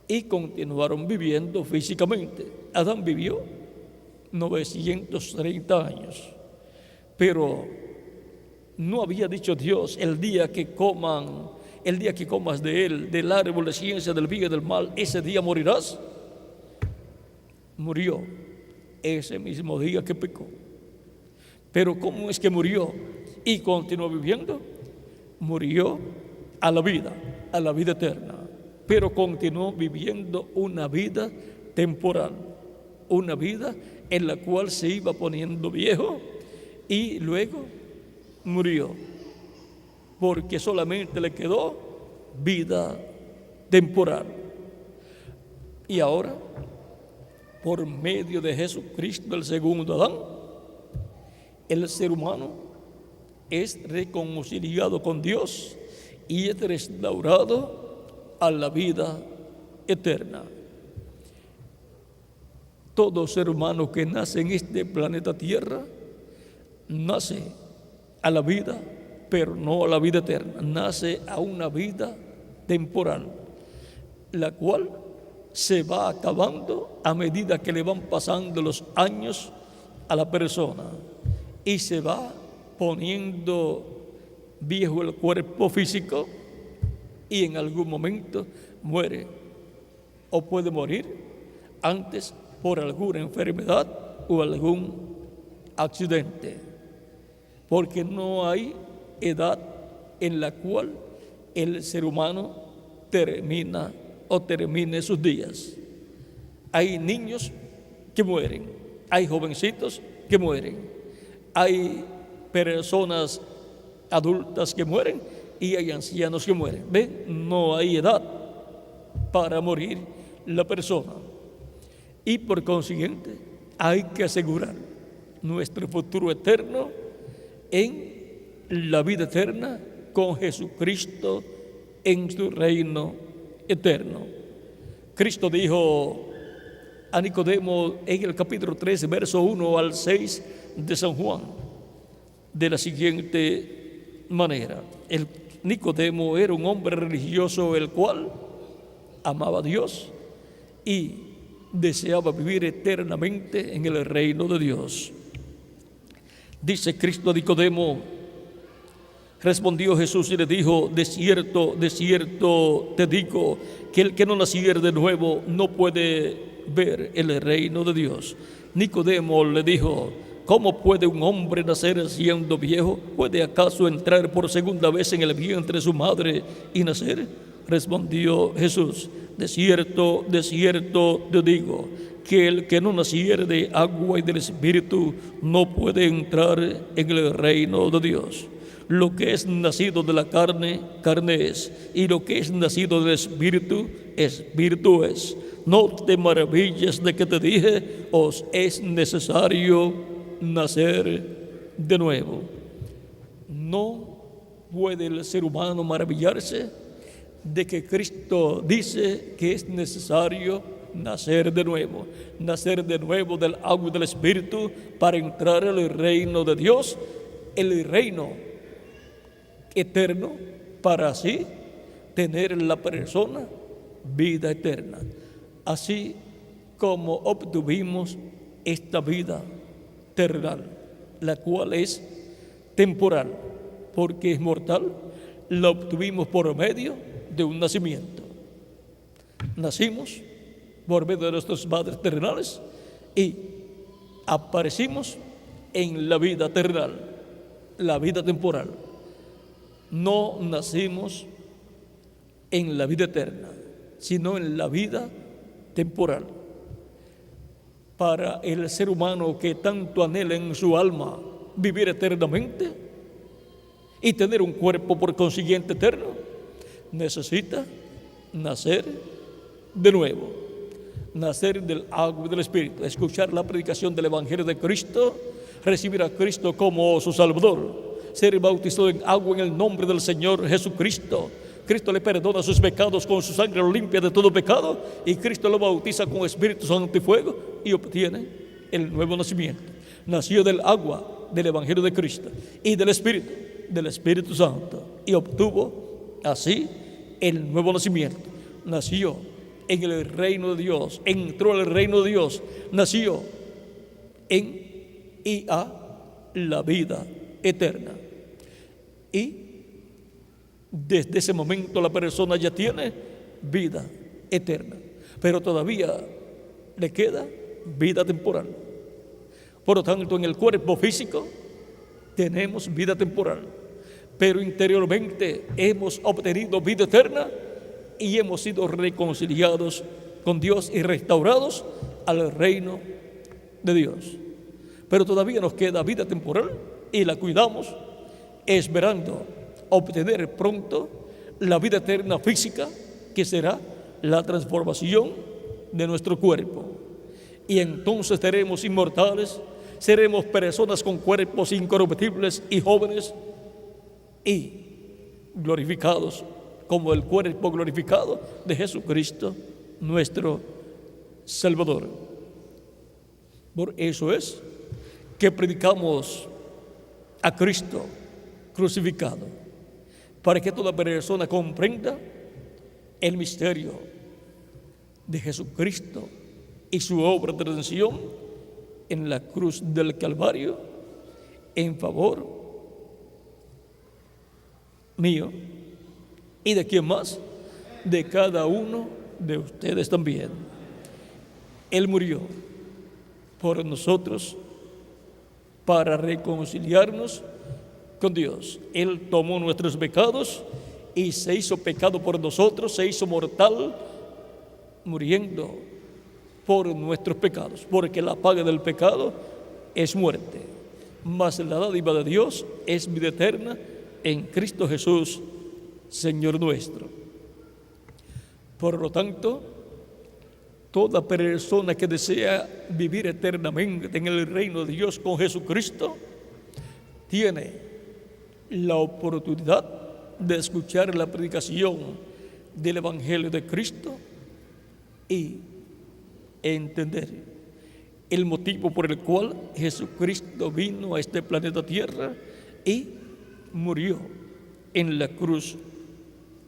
y continuaron viviendo físicamente. Adán vivió 930 años, pero no había dicho Dios: el día que comas de él, del árbol de ciencia del bien y del mal, ese día morirás. Murió ese mismo día que pecó. Pero ¿cómo es que murió y continuó viviendo? Murió a la vida eterna, pero continuó viviendo una vida temporal, una vida en la cual se iba poniendo viejo, y luego murió, porque solamente le quedó vida temporal. Y ahora, por medio de Jesucristo, el segundo Adán, el ser humano es reconciliado con Dios y es restaurado a la vida eterna. Todo ser humano que nace en este planeta Tierra nace a la vida, pero no a la vida eterna. Nace a una vida temporal, la cual se va acabando a medida que le van pasando los años a la persona, y se va poniendo viejo el cuerpo físico y en algún momento muere o puede morir antes por alguna enfermedad o algún accidente, porque no hay edad en la cual el ser humano termine sus días. Hay niños que mueren, hay jovencitos que mueren, hay personas adultas que mueren y hay ancianos que mueren. ¿Ven? No hay edad para morir la persona. Y por consiguiente hay que asegurar nuestro futuro eterno en la vida eterna con Jesucristo en su reino eterno. Cristo dijo a Nicodemo en el capítulo 13, verso 1 al 6 de San Juan, de la siguiente manera. El Nicodemo era un hombre religioso el cual amaba a Dios y deseaba vivir eternamente en el reino de Dios. Dice Cristo a Nicodemo: respondió Jesús y le dijo: de cierto te digo, que el que no naciere de nuevo no puede ver el reino de Dios. Nicodemo le dijo: ¿cómo puede un hombre nacer siendo viejo? ¿Puede acaso entrar por segunda vez en el vientre de su madre y nacer? Respondió Jesús: de cierto te digo, que el que no naciere de agua y del Espíritu no puede entrar en el reino de Dios. Lo que es nacido de la carne, carne es, y lo que es nacido del Espíritu, Espíritu es. No te maravilles de que te dije: os es necesario nacer de nuevo. No puede el ser humano maravillarse de que Cristo dice que es necesario nacer de nuevo del agua y del Espíritu para entrar al reino de Dios, el reino eterno, para así tener en la persona vida eterna. Así como obtuvimos esta vida terrenal, la cual es temporal, porque es mortal, la obtuvimos por medio de un nacimiento. Nacimos por medio de nuestros padres terrenales y aparecimos en la vida terrenal, la vida temporal. No nacimos en la vida eterna, sino en la vida temporal. Para el ser humano que tanto anhela en su alma vivir eternamente y tener un cuerpo por consiguiente eterno, necesita nacer de nuevo, nacer del agua y del Espíritu, escuchar la predicación del Evangelio de Cristo, recibir a Cristo como su Salvador, ser bautizado en agua en el nombre del Señor Jesucristo. Cristo le perdona sus pecados, con su sangre lo limpia de todo pecado, y Cristo lo bautiza con Espíritu Santo y fuego y obtiene el nuevo nacimiento. Nació del agua del Evangelio de Cristo y del Espíritu Santo, y obtuvo así el nuevo nacimiento. Nació en el reino de Dios, entró al reino de Dios, nació en y a la vida eterna. Y desde ese momento la persona ya tiene vida eterna, pero todavía le queda vida temporal. Por lo tanto, en el cuerpo físico tenemos vida temporal, pero interiormente hemos obtenido vida eterna y hemos sido reconciliados con Dios y restaurados al reino de Dios. Pero todavía nos queda vida temporal y la cuidamos, esperando obtener pronto la vida eterna física, que será la transformación de nuestro cuerpo. Y entonces seremos inmortales, seremos personas con cuerpos incorruptibles y jóvenes y glorificados como el cuerpo glorificado de Jesucristo, nuestro Salvador. Por eso es que predicamos a Cristo crucificado, para que toda persona comprenda el misterio de Jesucristo y su obra de redención en la cruz del Calvario en favor mío. ¿Y de quién más? De cada uno de ustedes también. Él murió por nosotros para reconciliarnos con Dios. Él tomó nuestros pecados y se hizo pecado por nosotros, se hizo mortal, muriendo por nuestros pecados, porque la paga del pecado es muerte, mas la dádiva de Dios es vida eterna en Cristo Jesús, Señor nuestro. Por lo tanto, toda persona que desea vivir eternamente en el reino de Dios con Jesucristo tiene la oportunidad de escuchar la predicación del Evangelio de Cristo y entender el motivo por el cual Jesucristo vino a este planeta Tierra y murió en la cruz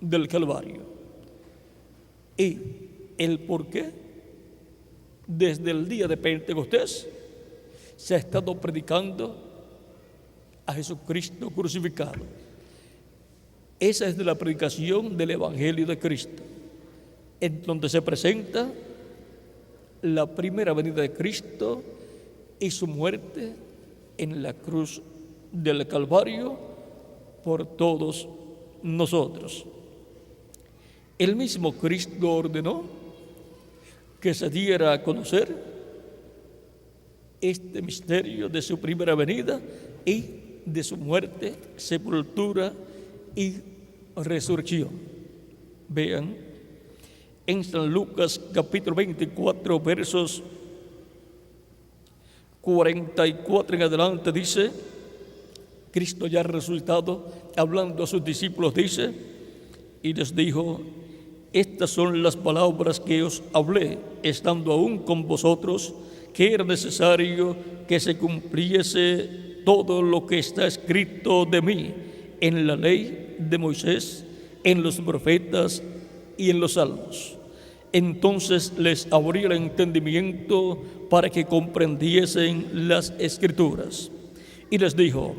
del Calvario. Y el por qué, desde el día de Pentecostés, se ha estado predicando a Jesucristo crucificado. Esa es la predicación del Evangelio de Cristo, en donde se presenta la primera venida de Cristo y su muerte en la cruz del Calvario por todos nosotros. El mismo Cristo ordenó que se diera a conocer este misterio de su primera venida y de su muerte, sepultura y resurrección. Vean, en San Lucas capítulo 24, versos 44 en adelante, dice, Cristo ya resucitado, hablando a sus discípulos, dice, y les dijo: estas son las palabras que os hablé, estando aún con vosotros, que era necesario que se cumpliese todo lo que está escrito de mí en la ley de Moisés, en los profetas y en los salmos. Entonces les abrió el entendimiento para que comprendiesen las Escrituras. Y les dijo: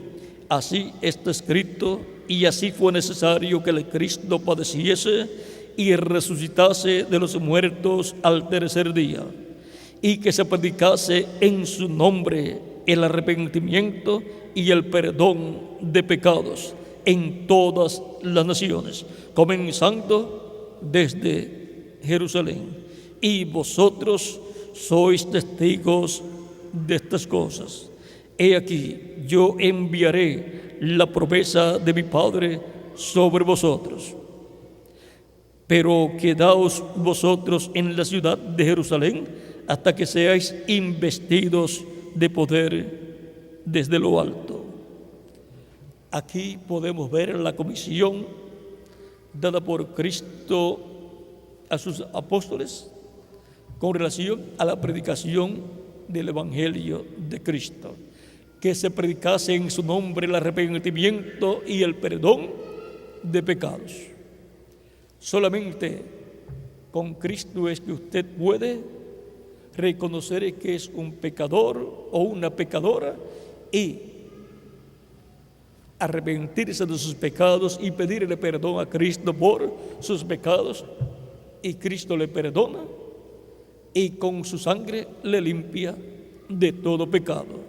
así está escrito, y así fue necesario que el Cristo padeciese y resucitase de los muertos al tercer día, y que se predicase en su nombre el arrepentimiento y el perdón de pecados en todas las naciones, comenzando desde Jerusalén. Y vosotros sois testigos de estas cosas. He aquí, yo enviaré la promesa de mi Padre sobre vosotros. Pero quedaos vosotros en la ciudad de Jerusalén hasta que seáis investidos de poder desde lo alto. Aquí podemos ver la comisión dada por Cristo a sus apóstoles con relación a la predicación del Evangelio de Cristo, que se predicase en su nombre el arrepentimiento y el perdón de pecados. Solamente con Cristo es que usted puede reconocer que es un pecador o una pecadora y arrepentirse de sus pecados y pedirle perdón a Cristo por sus pecados, y Cristo le perdona y con su sangre le limpia de todo pecado.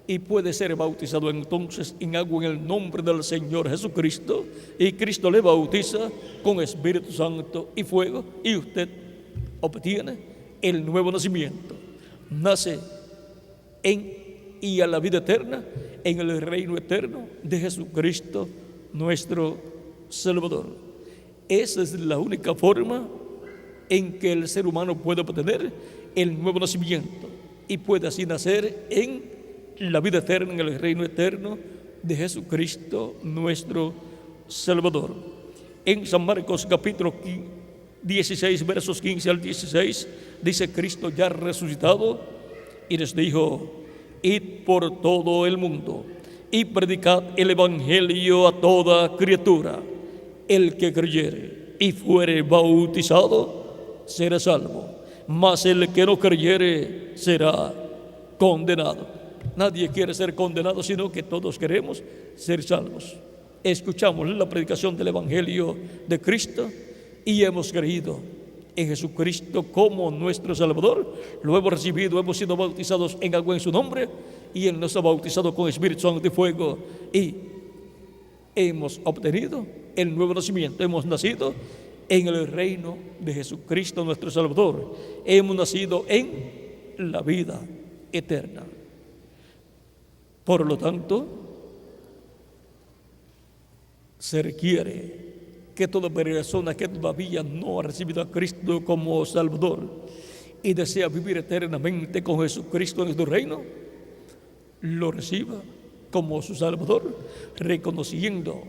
Y puede ser bautizado entonces en agua en el nombre del Señor Jesucristo, y Cristo le bautiza con Espíritu Santo y fuego, y usted obtiene el nuevo nacimiento. Nace y a la vida eterna en el reino eterno de Jesucristo nuestro Salvador. Esa es la única forma en que el ser humano puede obtener el nuevo nacimiento y puede así nacer en la vida eterna, en el reino eterno de Jesucristo nuestro Salvador. En San Marcos capítulo 16, versos 15 al 16, dice: Cristo ya resucitado, y les dijo: id por todo el mundo y predicad el evangelio a toda criatura. El que creyere y fuere bautizado será salvo, mas el que no creyere será condenado. Nadie quiere ser condenado, sino que todos queremos ser salvos. escuchamos la predicación del Evangelio de Cristo y hemos creído en Jesucristo como nuestro Salvador. Lo hemos recibido, hemos sido bautizados en agua en su nombre y Él nos ha bautizado con Espíritu Santo y fuego y hemos obtenido el nuevo nacimiento. Hemos nacido en el reino de Jesucristo nuestro Salvador. Hemos nacido en la vida eterna. Por lo tanto, se requiere que toda persona que todavía no ha recibido a Cristo como Salvador y desea vivir eternamente con Jesucristo en nuestro reino, lo reciba como su Salvador, reconociendo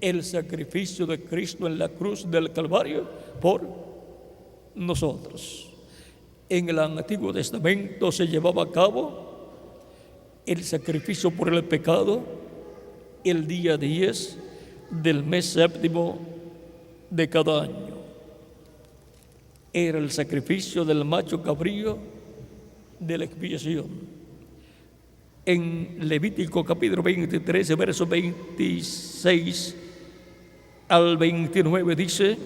el sacrificio de Cristo en la cruz del Calvario por nosotros. En el Antiguo Testamento se llevaba a cabo el sacrificio por el pecado el día 10 del mes séptimo de cada año. Era el sacrificio del macho cabrío de la expiación. En Levítico capítulo 23, versos 26 al 29 dice: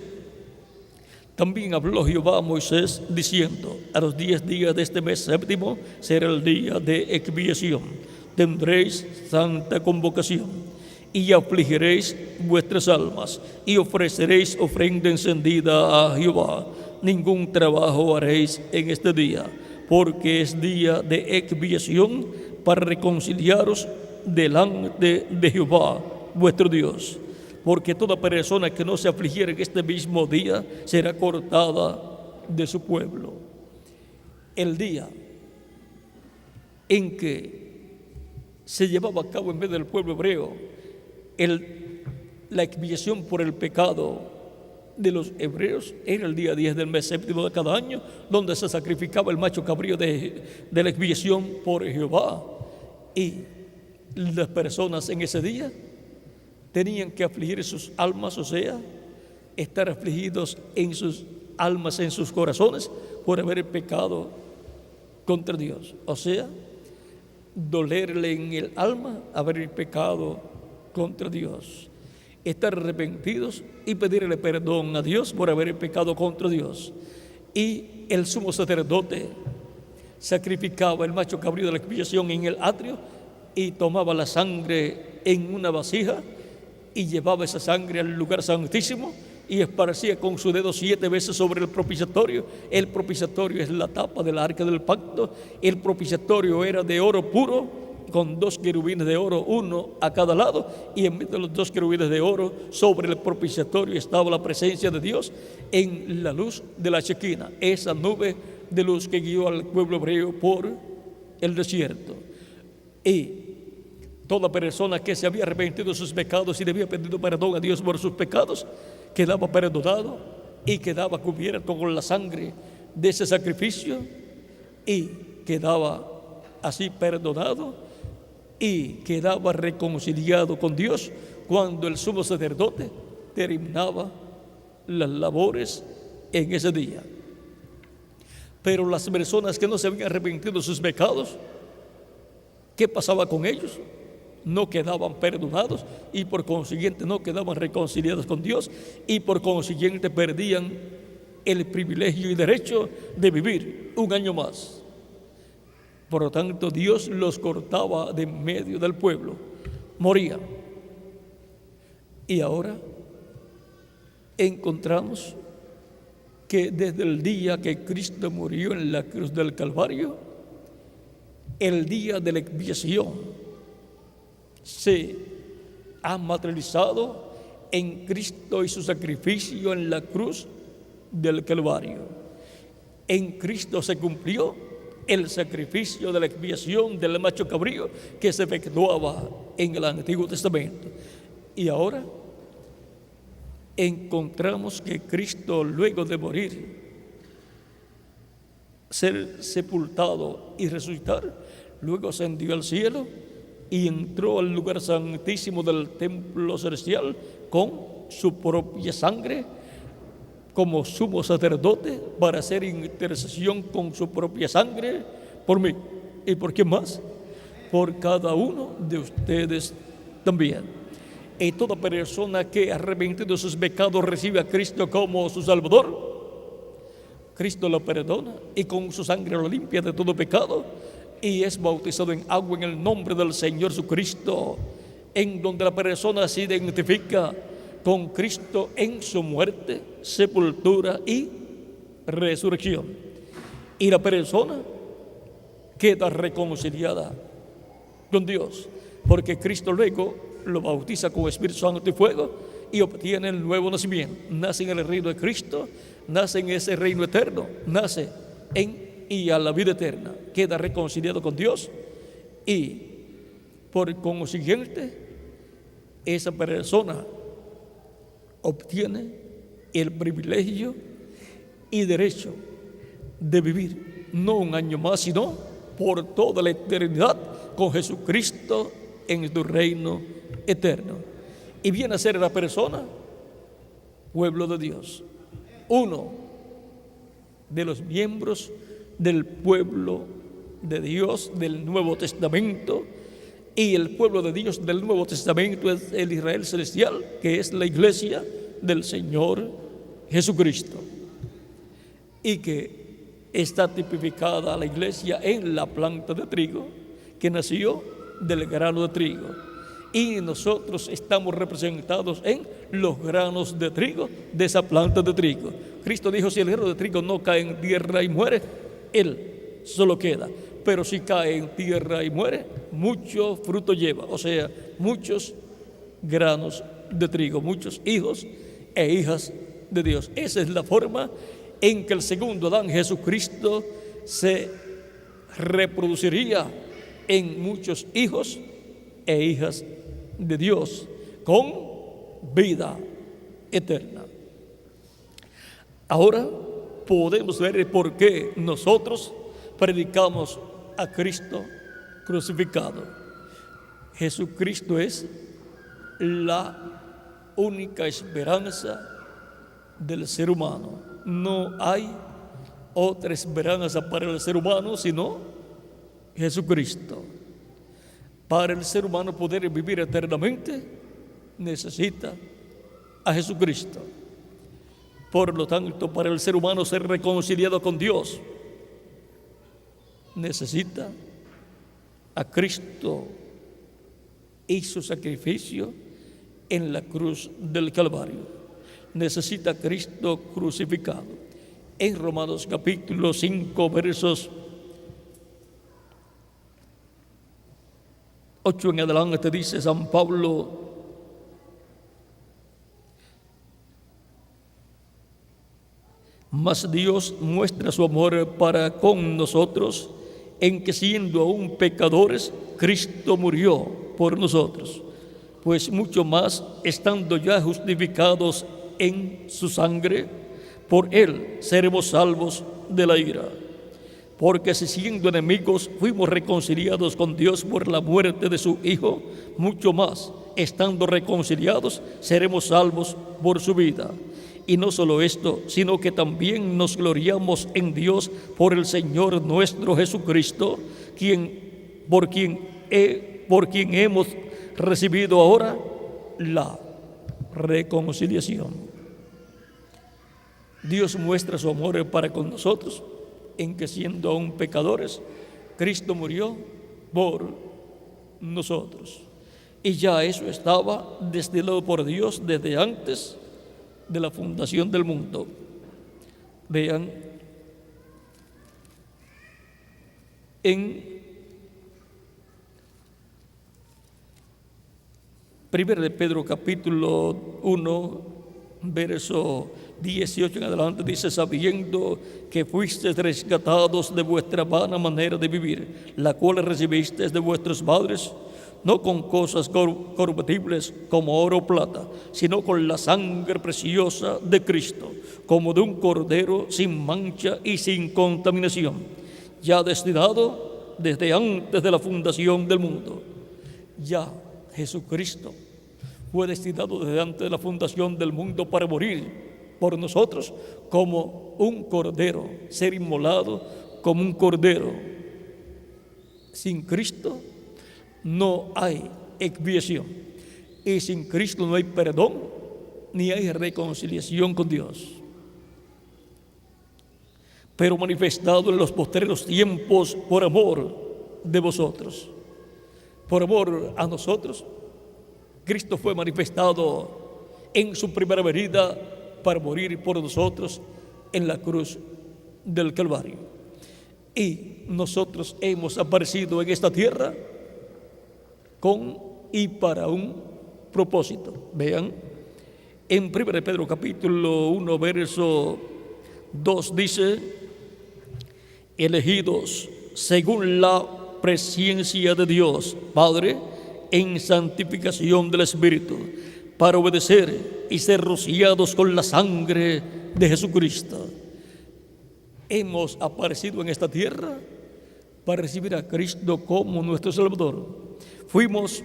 también habló Jehová a Moisés diciendo: a los 10 días de este mes séptimo será el día de expiación. Tendréis santa convocación y afligiréis vuestras almas y ofreceréis ofrenda encendida a Jehová. Ningún trabajo haréis en este día, porque es día de expiación para reconciliaros delante de Jehová vuestro Dios. Porque toda persona que no se afligiera en este mismo día será cortada de su pueblo. El día en que se llevaba a cabo en vez del pueblo hebreo la expiación por el pecado de los hebreos era el día 10 del mes séptimo de cada año, donde se sacrificaba el macho cabrío de la expiación por Jehová. Y las personas en ese día tenían que afligir sus almas, o sea, estar afligidos en sus almas, en sus corazones, por haber pecado contra Dios. O sea, dolerle en el alma haber pecado contra Dios. Estar arrepentidos y pedirle perdón a Dios por haber pecado contra Dios. Y el sumo sacerdote sacrificaba el macho cabrío de la expiación en el atrio y tomaba la sangre en una vasija y llevaba esa sangre al lugar santísimo y esparcía con su dedo 7 veces sobre el propiciatorio. El propiciatorio es la tapa del arca del pacto. El propiciatorio era de oro puro, con 2 querubines de oro, uno a cada lado, y en medio de los 2 querubines de oro, sobre el propiciatorio estaba la presencia de Dios en la luz de la Shequina, esa nube de luz que guió al pueblo hebreo por el desierto. Y toda persona que se había arrepentido de sus pecados y le había pedido perdón a Dios por sus pecados, quedaba perdonado y quedaba cubierto con la sangre de ese sacrificio y quedaba así perdonado y quedaba reconciliado con Dios cuando el sumo sacerdote terminaba las labores en ese día. Pero las personas que no se habían arrepentido de sus pecados, ¿qué pasaba con ellos? No quedaban perdonados y por consiguiente no quedaban reconciliados con Dios y por consiguiente perdían el privilegio y derecho de vivir un año más. Por lo tanto, Dios los cortaba de medio del pueblo, morían. Y ahora encontramos que desde el día que Cristo murió en la cruz del Calvario, el día de la expiación se ha materializado en Cristo y su sacrificio en la cruz del Calvario. En Cristo se cumplió el sacrificio de la expiación del macho cabrío que se efectuaba en el Antiguo Testamento. Y ahora encontramos que Cristo, luego de morir, ser sepultado y resucitar, luego ascendió al cielo y entró al lugar santísimo del templo celestial con su propia sangre como sumo sacerdote para hacer intercesión con su propia sangre por mí. ¿Y por quién más? Por cada uno de ustedes también. Y toda persona que arrepentido de sus pecados recibe a Cristo como su Salvador, Cristo lo perdona y con su sangre lo limpia de todo pecado y es bautizado en agua en el nombre del Señor Jesucristo, en donde la persona se identifica con Cristo en su muerte, sepultura y resurrección. Y la persona queda reconciliada con Dios, porque Cristo luego lo bautiza con Espíritu Santo y fuego y obtiene el nuevo nacimiento. Nace en el reino de Cristo, nace en ese reino eterno, nace en y a la vida eterna, queda reconciliado con Dios y por consiguiente esa persona obtiene el privilegio y derecho de vivir no un año más, sino por toda la eternidad con Jesucristo en tu reino eterno. Y viene a ser la persona pueblo de Dios, uno de los miembros del pueblo de Dios del Nuevo Testamento. Y el pueblo de Dios del Nuevo Testamento es el Israel celestial, que es la iglesia del Señor Jesucristo, y que está tipificada la iglesia en la planta de trigo que nació del grano de trigo, y nosotros estamos representados en los granos de trigo de esa planta de trigo. Cristo dijo: si el grano de trigo no cae en tierra y muere, él solo queda, pero si cae en tierra y muere, mucho fruto lleva, o sea, muchos granos de trigo, muchos hijos e hijas de Dios. Esa es la forma en que el segundo Adán, Jesucristo, se reproduciría en muchos hijos e hijas de Dios con vida eterna. Ahora podemos ver por qué nosotros predicamos a Cristo crucificado. Jesucristo es la única esperanza del ser humano. No hay otra esperanza para el ser humano sino Jesucristo. Para el ser humano poder vivir eternamente necesita a Jesucristo. Por lo tanto, para el ser humano ser reconciliado con Dios necesita a Cristo y su sacrificio en la cruz del Calvario. Necesita a Cristo crucificado. En Romanos capítulo 5, versos 8 en adelante dice San Pablo: mas Dios muestra su amor para con nosotros en que siendo aún pecadores, Cristo murió por nosotros. Pues mucho más, estando ya justificados en su sangre, por él seremos salvos de la ira. Porque si siendo enemigos fuimos reconciliados con Dios por la muerte de su Hijo, mucho más, estando reconciliados, seremos salvos por su vida. Y no solo esto, sino que también nos gloriamos en Dios por el Señor nuestro Jesucristo, por quien hemos recibido ahora la reconciliación. Dios muestra su amor para con nosotros en que siendo aún pecadores, Cristo murió por nosotros. Y ya eso estaba destilado por Dios desde antes de la fundación del mundo. Vean en 1 de Pedro capítulo 1, verso 18 en adelante, dice: sabiendo que fuisteis rescatados de vuestra vana manera de vivir, la cual recibisteis de vuestros padres, no con cosas corruptibles como oro o plata, sino con la sangre preciosa de Cristo, como de un cordero sin mancha y sin contaminación, ya destinado desde antes de la fundación del mundo. Ya Jesucristo fue destinado desde antes de la fundación del mundo para morir por nosotros como un cordero, ser inmolado como un cordero. Sin Cristo no hay expiación. y sin Cristo no hay perdón ni hay reconciliación con Dios. Pero manifestado en los postreros tiempos por amor de vosotros, por amor a nosotros, Cristo fue manifestado en su primera venida para morir por nosotros en la cruz del Calvario. Y nosotros hemos aparecido en esta tierra con y para un propósito. Vean, en 1 Pedro capítulo 1, verso 2 dice: elegidos según la presciencia de Dios Padre en santificación del Espíritu, para obedecer y ser rociados con la sangre de Jesucristo. Hemos aparecido en esta tierra para recibir a Cristo como nuestro Salvador. Fuimos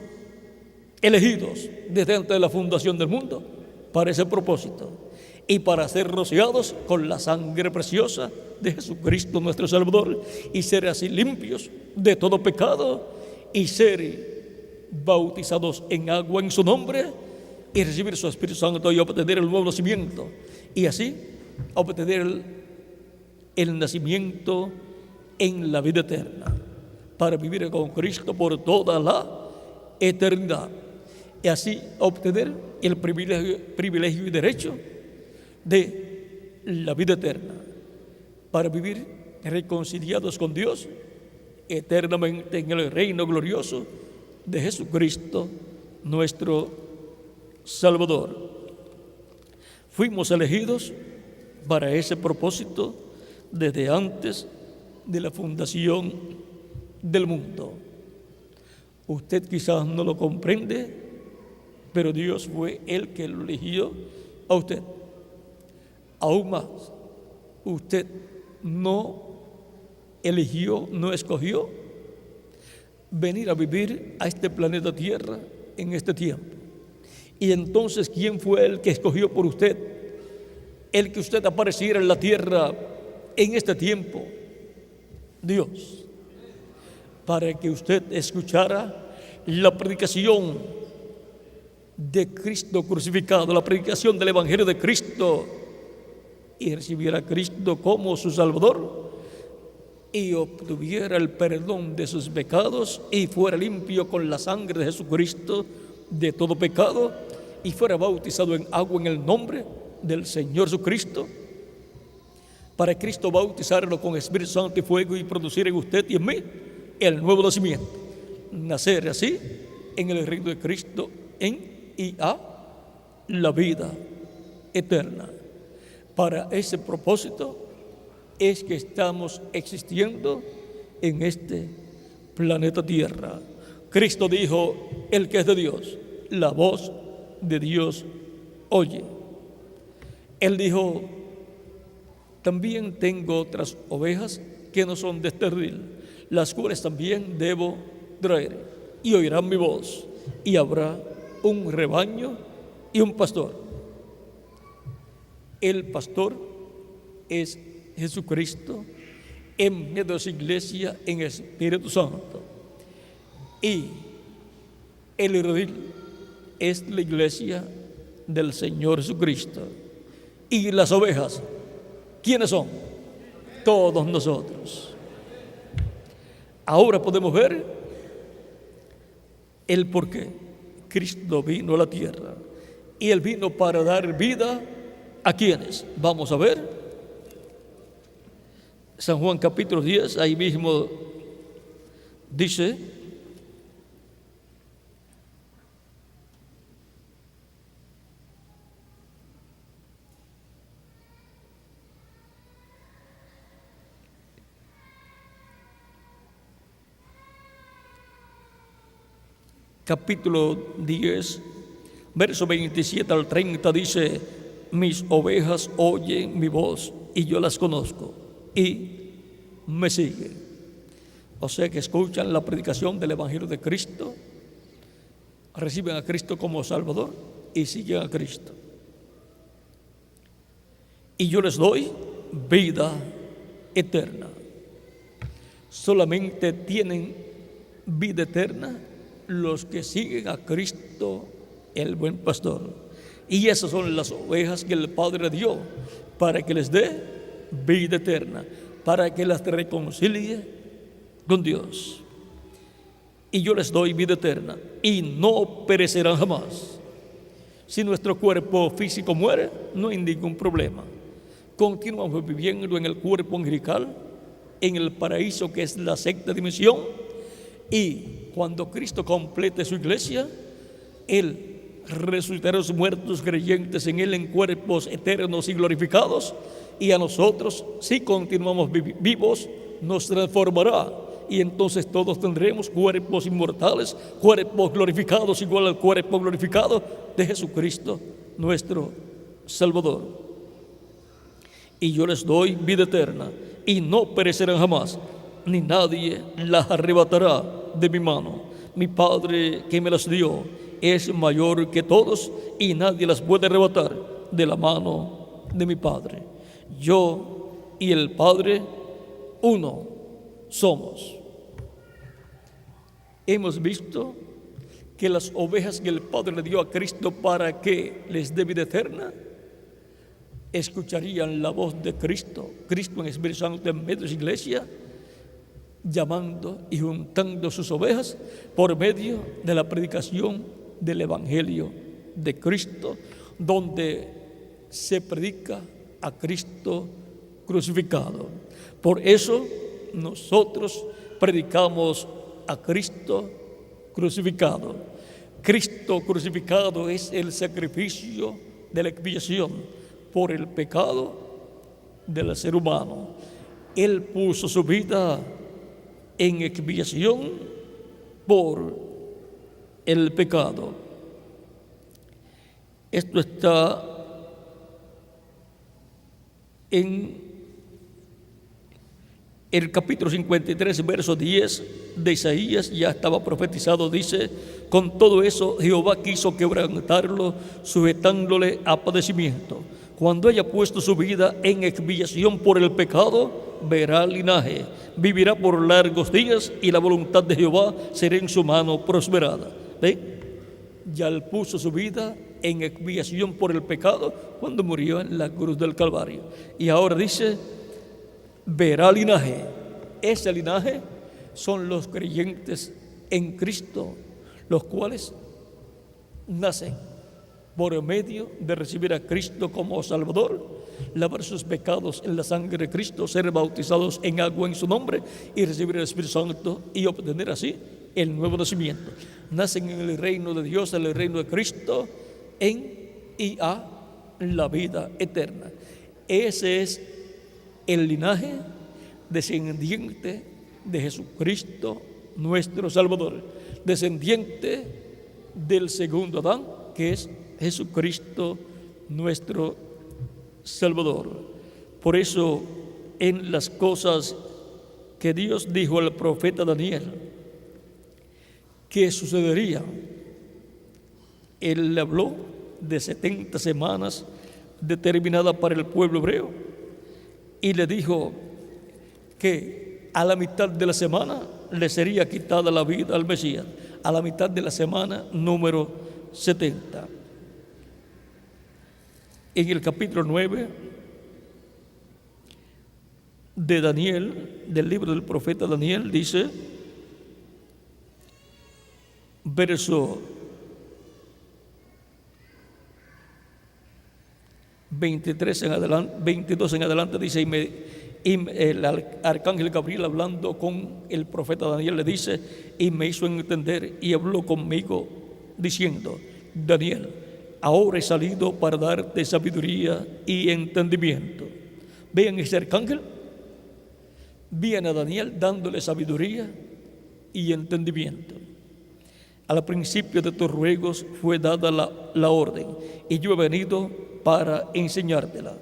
elegidos desde antes de la fundación del mundo para ese propósito y para ser rociados con la sangre preciosa de Jesucristo nuestro Salvador, y ser así limpios de todo pecado y ser bautizados en agua en su nombre y recibir su Espíritu Santo y obtener el nuevo nacimiento, y así obtener el nacimiento en la vida eterna para vivir con Cristo por toda la eternidad, y así obtener el privilegio y derecho de la vida eterna para vivir reconciliados con Dios eternamente en el reino glorioso de Jesucristo nuestro Salvador. Fuimos elegidos para ese propósito desde antes de la fundación del mundo. Usted quizás no lo comprende, pero Dios fue el que lo eligió a usted. Aún más, usted no eligió, no escogió venir a vivir a este planeta Tierra en este tiempo. Y entonces, ¿quién fue el que escogió por usted el que usted apareciera en la tierra en este tiempo? Dios, para que usted escuchara la predicación de Cristo crucificado, la predicación del Evangelio de Cristo, y recibiera a Cristo como su Salvador y obtuviera el perdón de sus pecados y fuera limpio con la sangre de Jesucristo de todo pecado y fuera bautizado en agua en el nombre del Señor Jesucristo, para Cristo bautizarlo con Espíritu Santo y fuego y producir en usted y en mí el nuevo nacimiento, nacer así en el reino de Cristo en y a la vida eterna. Para ese propósito es que estamos existiendo en este planeta Tierra. Cristo dijo: el que es de Dios, la voz de Dios oye. Él dijo: también tengo otras ovejas que no son de este redil, las cuales también debo traer, y oirán mi voz, y habrá un rebaño y un pastor. El pastor es Jesucristo en medio de su iglesia en Espíritu Santo, y el redil es la iglesia del Señor Jesucristo. Y las ovejas, ¿quiénes son? Todos nosotros. Ahora podemos ver el por qué Cristo vino a la tierra, y Él vino para dar vida a quienes. Vamos a ver San Juan capítulo 10, ahí mismo dice: capítulo 10, verso 27 al 30 dice: mis ovejas oyen mi voz y yo las conozco y me siguen. O sea que escuchan la predicación del Evangelio de Cristo, reciben a Cristo como Salvador y siguen a Cristo. Y yo les doy vida eterna. Solamente tienen vida eterna los que siguen a Cristo el buen pastor. Y esas son las ovejas que el Padre dio para que les dé vida eterna, para que las reconcilie con Dios. Y yo les doy vida eterna y no perecerán jamás. Si nuestro cuerpo físico muere, no hay ningún problema. Continuamos viviendo en el cuerpo angelical, en el paraíso, que es la sexta dimensión. Y cuando Cristo complete su iglesia, Él resucitará a los muertos creyentes en Él en cuerpos eternos y glorificados. Y a nosotros, si continuamos vivos, nos transformará. Y entonces todos tendremos cuerpos inmortales, cuerpos glorificados, igual al cuerpo glorificado de Jesucristo, nuestro Salvador. Y yo les doy vida eterna, y no perecerán jamás, ni nadie las arrebatará de mi mano. Mi Padre que me las dio es mayor que todos, y nadie las puede arrebatar de la mano de mi Padre. Yo y el Padre, uno somos. Hemos visto que las ovejas que el Padre le dio a Cristo para que les dé vida eterna, escucharían la voz de Cristo, Cristo en Espíritu Santo en medio de su iglesia, llamando y juntando sus ovejas por medio de la predicación del Evangelio de Cristo, donde se predica a Cristo crucificado. Por eso nosotros predicamos a Cristo crucificado. Cristo crucificado es el sacrificio de la expiación por el pecado del ser humano. Él puso su vida en expiación por el pecado. Esto está en el capítulo 53, verso 10 de Isaías. Ya estaba profetizado, dice: con todo eso Jehová quiso quebrantarlo, sujetándole a padecimiento. Cuando haya puesto su vida en expiación por el pecado, verá linaje, vivirá por largos días, y la voluntad de Jehová será en su mano prosperada. ¿Ve? Ya él puso su vida en expiación por el pecado cuando murió en la cruz del Calvario. Y ahora dice: verá linaje. Ese linaje son los creyentes en Cristo, los cuales nacen por medio de recibir a Cristo como Salvador, lavar sus pecados en la sangre de Cristo, ser bautizados en agua en su nombre y recibir el Espíritu Santo y obtener así el nuevo nacimiento. Nacen en el reino de Dios, en el reino de Cristo, en y a la vida eterna. Ese es el linaje descendiente de Jesucristo, nuestro Salvador, descendiente del segundo Adán, que es Jesucristo, nuestro Salvador. Por eso, en las cosas que Dios dijo al profeta Daniel que sucederían, Él le habló de 70 semanas determinadas para el pueblo hebreo, y le dijo que a la mitad de la semana le sería quitada la vida al Mesías, a la mitad de la semana número 70. En el capítulo 9 de Daniel, del libro del profeta Daniel, dice, verso 23 en adelante, 22 en adelante, dice: y el arcángel Gabriel, hablando con el profeta Daniel, le dice: y me hizo entender y habló conmigo diciendo: Daniel, ahora he salido para darte sabiduría y entendimiento. Vean, ese arcángel viene a Daniel dándole sabiduría y entendimiento. Al principio de tus ruegos fue dada la orden, y yo he venido para enseñártela,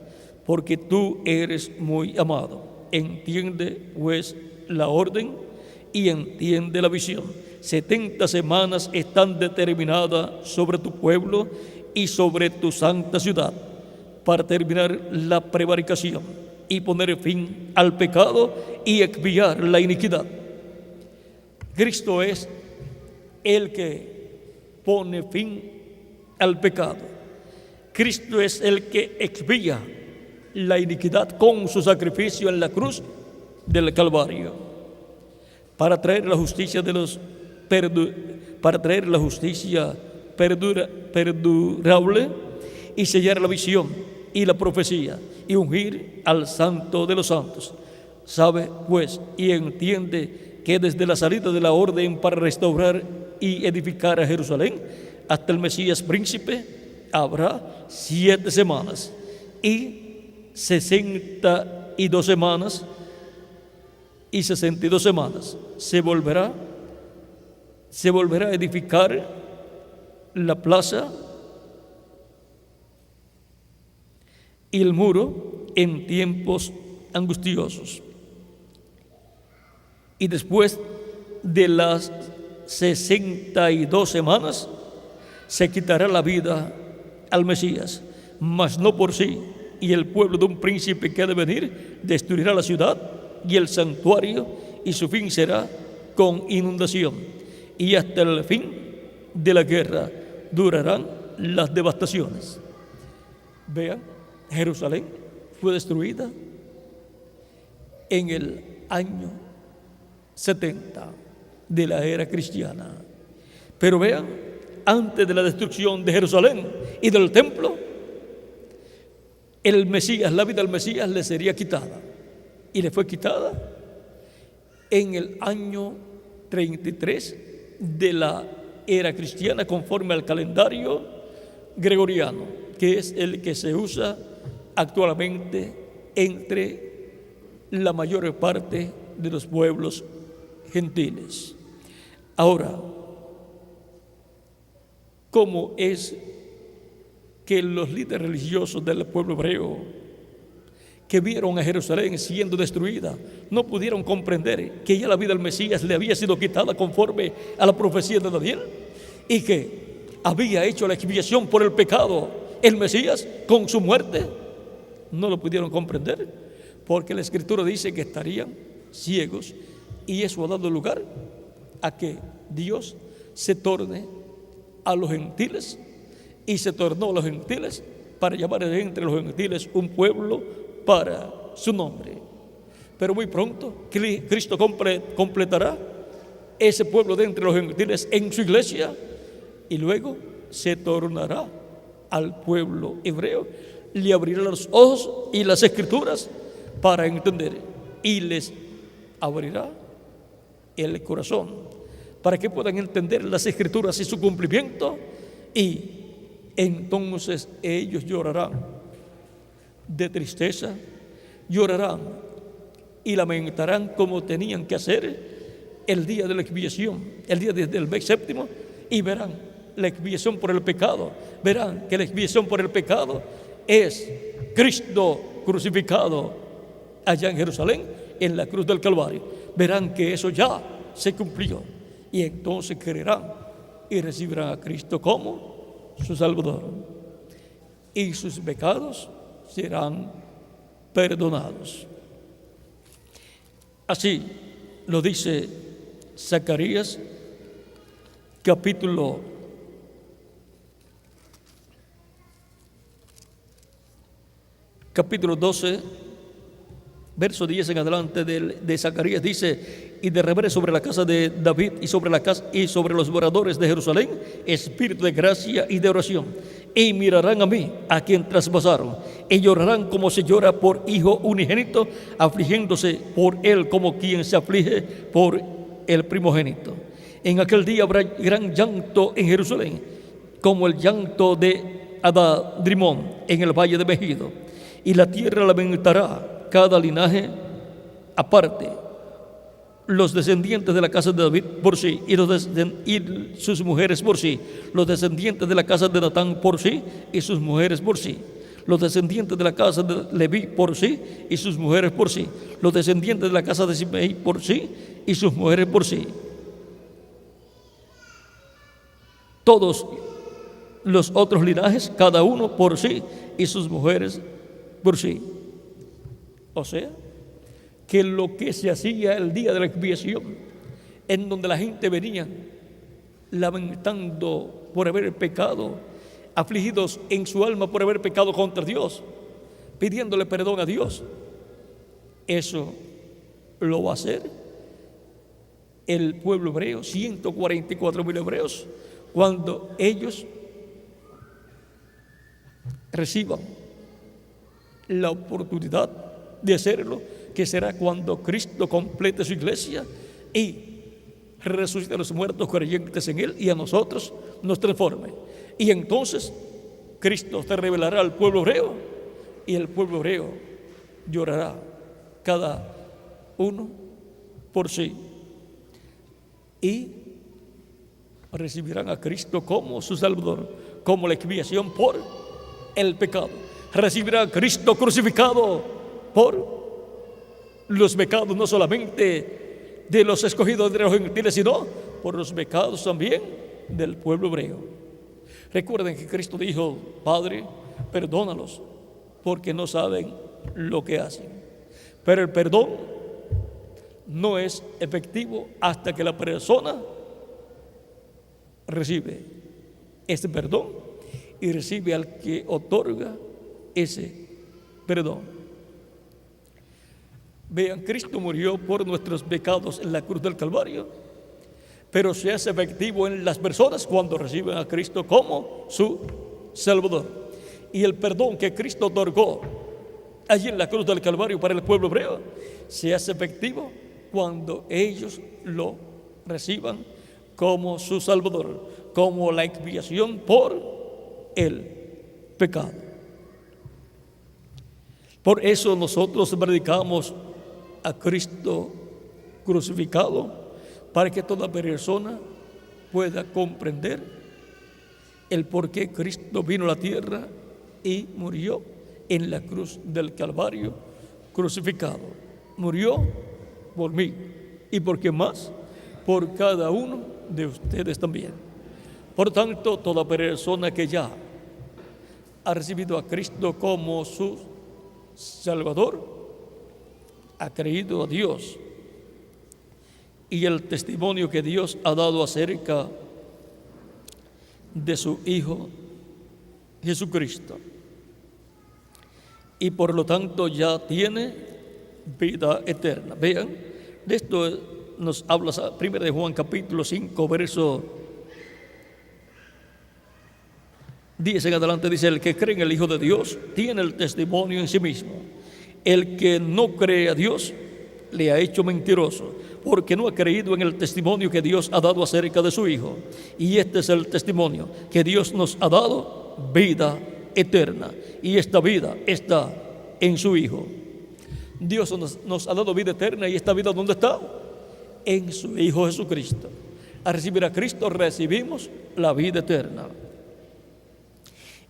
porque tú eres muy amado. Entiende pues la orden y entiende la visión. 70 semanas están determinadas sobre tu pueblo y sobre tu santa ciudad, para terminar la prevaricación y poner fin al pecado y expiar la iniquidad. Cristo es el que pone fin al pecado. Cristo es el que expía la iniquidad con su sacrificio en la cruz del Calvario, para traer la justicia perdurable y sellar la visión y la profecía y ungir al Santo de los santos. Sabe pues y entiende que desde la salida de la orden para restaurar y edificar a Jerusalén hasta el Mesías príncipe habrá 7 semanas y 62 semanas y 62 semanas se volverá a edificar la plaza y el muro en tiempos angustiosos. Y después de las 62 semanas se quitará la vida al Mesías, mas no por sí, y el pueblo de un príncipe que ha de venir destruirá la ciudad y el santuario, y su fin será con inundación, y hasta el fin de la guerra durarán las devastaciones. Vean, Jerusalén fue destruida en el año 70 de la era cristiana. Pero vean, antes de la destrucción de Jerusalén y del templo, el Mesías, la vida del Mesías le sería quitada, y le fue quitada en el año 33 de la era cristiana, conforme al calendario gregoriano, que es el que se usa actualmente entre la mayor parte de los pueblos gentiles. Ahora, ¿cómo es que los líderes religiosos del pueblo hebreo, que vieron a Jerusalén siendo destruida, no pudieron comprender que ya la vida del Mesías le había sido quitada conforme a la profecía de Daniel, y que había hecho la expiación por el pecado el Mesías con su muerte? No lo pudieron comprender, porque la Escritura dice que estarían ciegos, y eso ha dado lugar a que Dios se torne a los gentiles, y se tornó a los gentiles para llamar entre los gentiles un pueblo para su nombre. Pero muy pronto Cristo completará ese pueblo de entre los gentiles en su iglesia, y luego se tornará al pueblo hebreo, le abrirá los ojos y las escrituras para entender, y les abrirá el corazón para que puedan entender las escrituras y su cumplimiento, y entonces ellos llorarán de tristeza, llorarán y lamentarán como tenían que hacer el día de la expiación, el día del mes séptimo, y verán la expiación por el pecado. Verán que la expiación por el pecado es Cristo crucificado allá en Jerusalén, en la cruz del Calvario. Verán que eso ya se cumplió, y entonces creerán y recibirán a Cristo como su Salvador, y sus pecados serán perdonados. Así lo dice Zacarías, capítulo 12, verso 10 en adelante de Zacarías. Dice: y derramaré sobre la casa de David y sobre la casa y sobre los moradores de Jerusalén espíritu de gracia y de oración, y mirarán a mí, a quien traspasaron, y llorarán como se llora por hijo unigénito, afligiéndose por él como quien se aflige por el primogénito. En aquel día habrá gran llanto en Jerusalén, como el llanto de Adadrimón en el valle de Megido, y la tierra lamentará cada linaje aparte, los descendientes de la casa de David por sí, y sus mujeres por sí, los descendientes de la casa de Natán por sí, y sus mujeres por sí, los descendientes de la casa de Leví por sí, y sus mujeres por sí, los descendientes de la casa de Simei por sí, y sus mujeres por sí. Todos los otros linajes, cada uno por sí, y sus mujeres por sí. O sea, que lo que se hacía el día de la expiación, en donde la gente venía lamentando por haber pecado, afligidos en su alma por haber pecado contra Dios, pidiéndole perdón a Dios. Eso lo va a hacer el pueblo hebreo, 144,000 hebreos, cuando ellos reciban la oportunidad de hacerlo, que será cuando Cristo complete su iglesia y resucite a los muertos creyentes en Él y a nosotros nos transforme. Y entonces Cristo se revelará al pueblo hebreo y el pueblo hebreo llorará cada uno por sí y recibirán a Cristo como su Salvador, como la expiación por el pecado. Recibirá a Cristo crucificado por los pecados, no solamente de los escogidos de los gentiles, sino por los pecados también del pueblo hebreo. Recuerden que Cristo dijo: Padre, perdónalos, porque no saben lo que hacen. Pero el perdón no es efectivo hasta que la persona recibe ese perdón y recibe al que otorga ese perdón. Vean, Cristo murió por nuestros pecados en la cruz del Calvario, pero se hace efectivo en las personas cuando reciben a Cristo como su Salvador. Y el perdón que Cristo otorgó allí en la cruz del Calvario para el pueblo hebreo se hace efectivo cuando ellos lo reciban como su Salvador, como la expiación por el pecado. Por eso nosotros predicamos a Cristo crucificado, para que toda persona pueda comprender el por qué Cristo vino a la tierra y murió en la cruz del Calvario crucificado. Murió por mí y por qué más, por cada uno de ustedes también. Por tanto, toda persona que ya ha recibido a Cristo como su Salvador, ha creído a Dios y el testimonio que Dios ha dado acerca de su Hijo Jesucristo, y por lo tanto ya tiene vida eterna. Vean, de esto nos habla 1 de Juan capítulo 5, verso 10 en adelante. Dice: el que cree en el Hijo de Dios tiene el testimonio en sí mismo. El que no cree a Dios le ha hecho mentiroso, porque no ha creído en el testimonio que Dios ha dado acerca de su Hijo. Y este es el testimonio, que Dios nos ha dado vida eterna, y esta vida está en su Hijo. Dios nos ha dado vida eterna, y esta vida, ¿dónde está? En su Hijo Jesucristo. Al recibir a Cristo recibimos la vida eterna.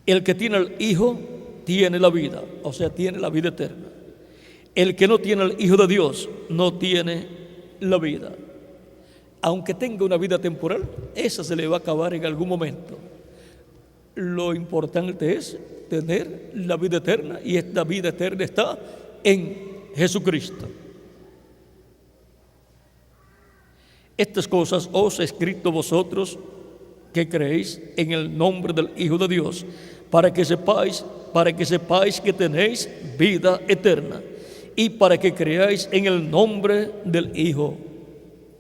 El que tiene al Hijo tiene la vida, o sea, tiene la vida eterna. El que no tiene al Hijo de Dios no tiene la vida. Aunque tenga una vida temporal, esa se le va a acabar en algún momento. Lo importante es tener la vida eterna, y esta vida eterna está en Jesucristo. Estas cosas os he escrito vosotros que creéis en el nombre del Hijo de Dios, para que sepáis que tenéis vida eterna, y para que creáis en el nombre del Hijo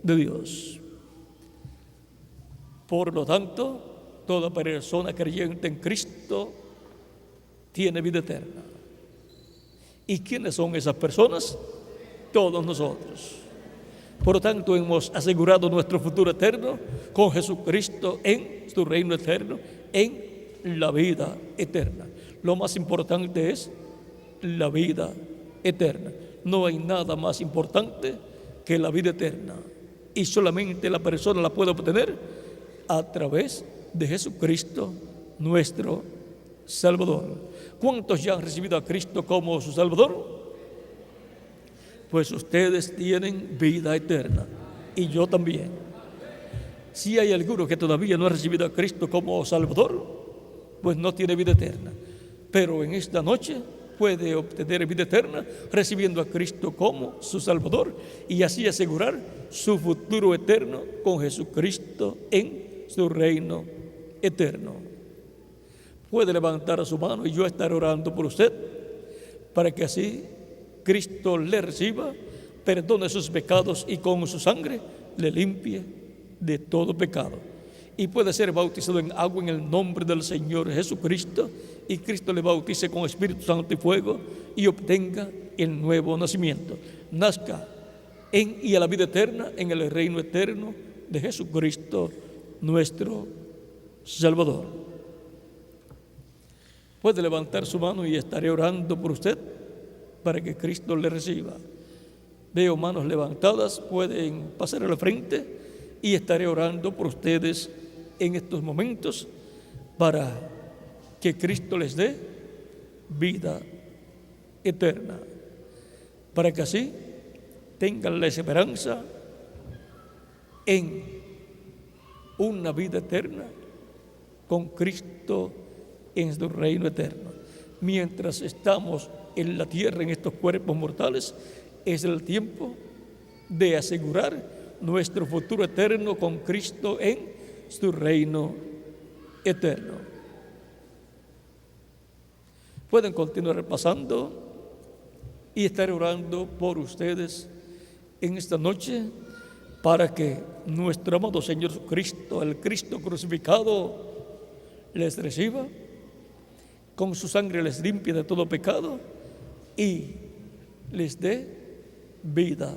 de Dios. Por lo tanto, toda persona creyente en Cristo tiene vida eterna. ¿Y quiénes son esas personas? Todos nosotros. Por lo tanto, hemos asegurado nuestro futuro eterno con Jesucristo en su reino eterno, en la vida eterna. Lo más importante es la vida eterna. No hay nada más importante que la vida eterna, y solamente la persona la puede obtener a través de Jesucristo, nuestro Salvador. ¿Cuántos ya han recibido a Cristo como su Salvador? Pues ustedes tienen vida eterna, y yo también. Si hay alguno que todavía no ha recibido a Cristo como Salvador, pues no tiene vida eterna. Pero en esta noche puede obtener vida eterna recibiendo a Cristo como su Salvador, y así asegurar su futuro eterno con Jesucristo en su reino eterno. puede levantar su mano y yo estaré orando por usted para que así Cristo le reciba, perdone sus pecados y con su sangre le limpie de todo pecado. Y puede ser bautizado en agua en el nombre del Señor Jesucristo, y Cristo le bautice con Espíritu Santo y fuego y obtenga el nuevo nacimiento. Nazca en y a la vida eterna en el reino eterno de Jesucristo nuestro Salvador. Puede levantar su mano y estaré orando por usted para que Cristo le reciba. Veo manos levantadas, pueden pasar a la frente y estaré orando por ustedes en estos momentos para que Cristo les dé vida eterna, para que así tengan la esperanza en una vida eterna con Cristo en su reino eterno. Mientras estamos en la tierra, en estos cuerpos mortales, es el tiempo de asegurar nuestro futuro eterno con Cristo en su reino eterno. Pueden continuar pasando y estar orando por ustedes en esta noche para que nuestro amado Señor Jesucristo, el Cristo crucificado, les reciba, con su sangre les limpie de todo pecado y les dé vida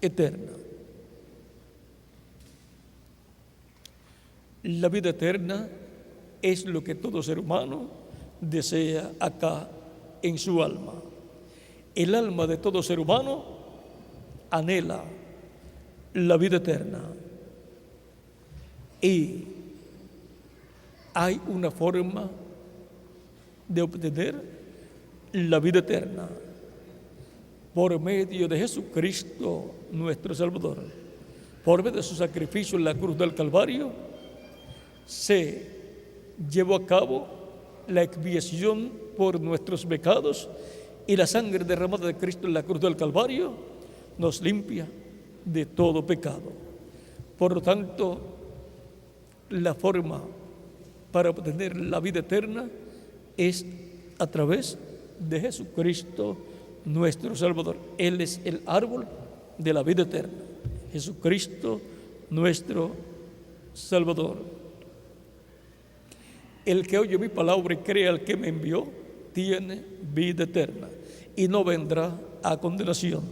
eterna. La vida eterna es lo que todo ser humano desea acá en su alma. El alma de todo ser humano anhela la vida eterna. Y hay una forma de obtener la vida eterna por medio de Jesucristo nuestro Salvador. Por medio de su sacrificio en la cruz del Calvario se llevó a cabo la expiación por nuestros pecados, y la sangre derramada de Cristo en la cruz del Calvario nos limpia de todo pecado. Por lo tanto, la forma para obtener la vida eterna es a través de Jesucristo nuestro Salvador. Él es el árbol de la vida eterna. Jesucristo nuestro Salvador. El que oye mi palabra y cree al que me envió, tiene vida eterna y no vendrá a condenación,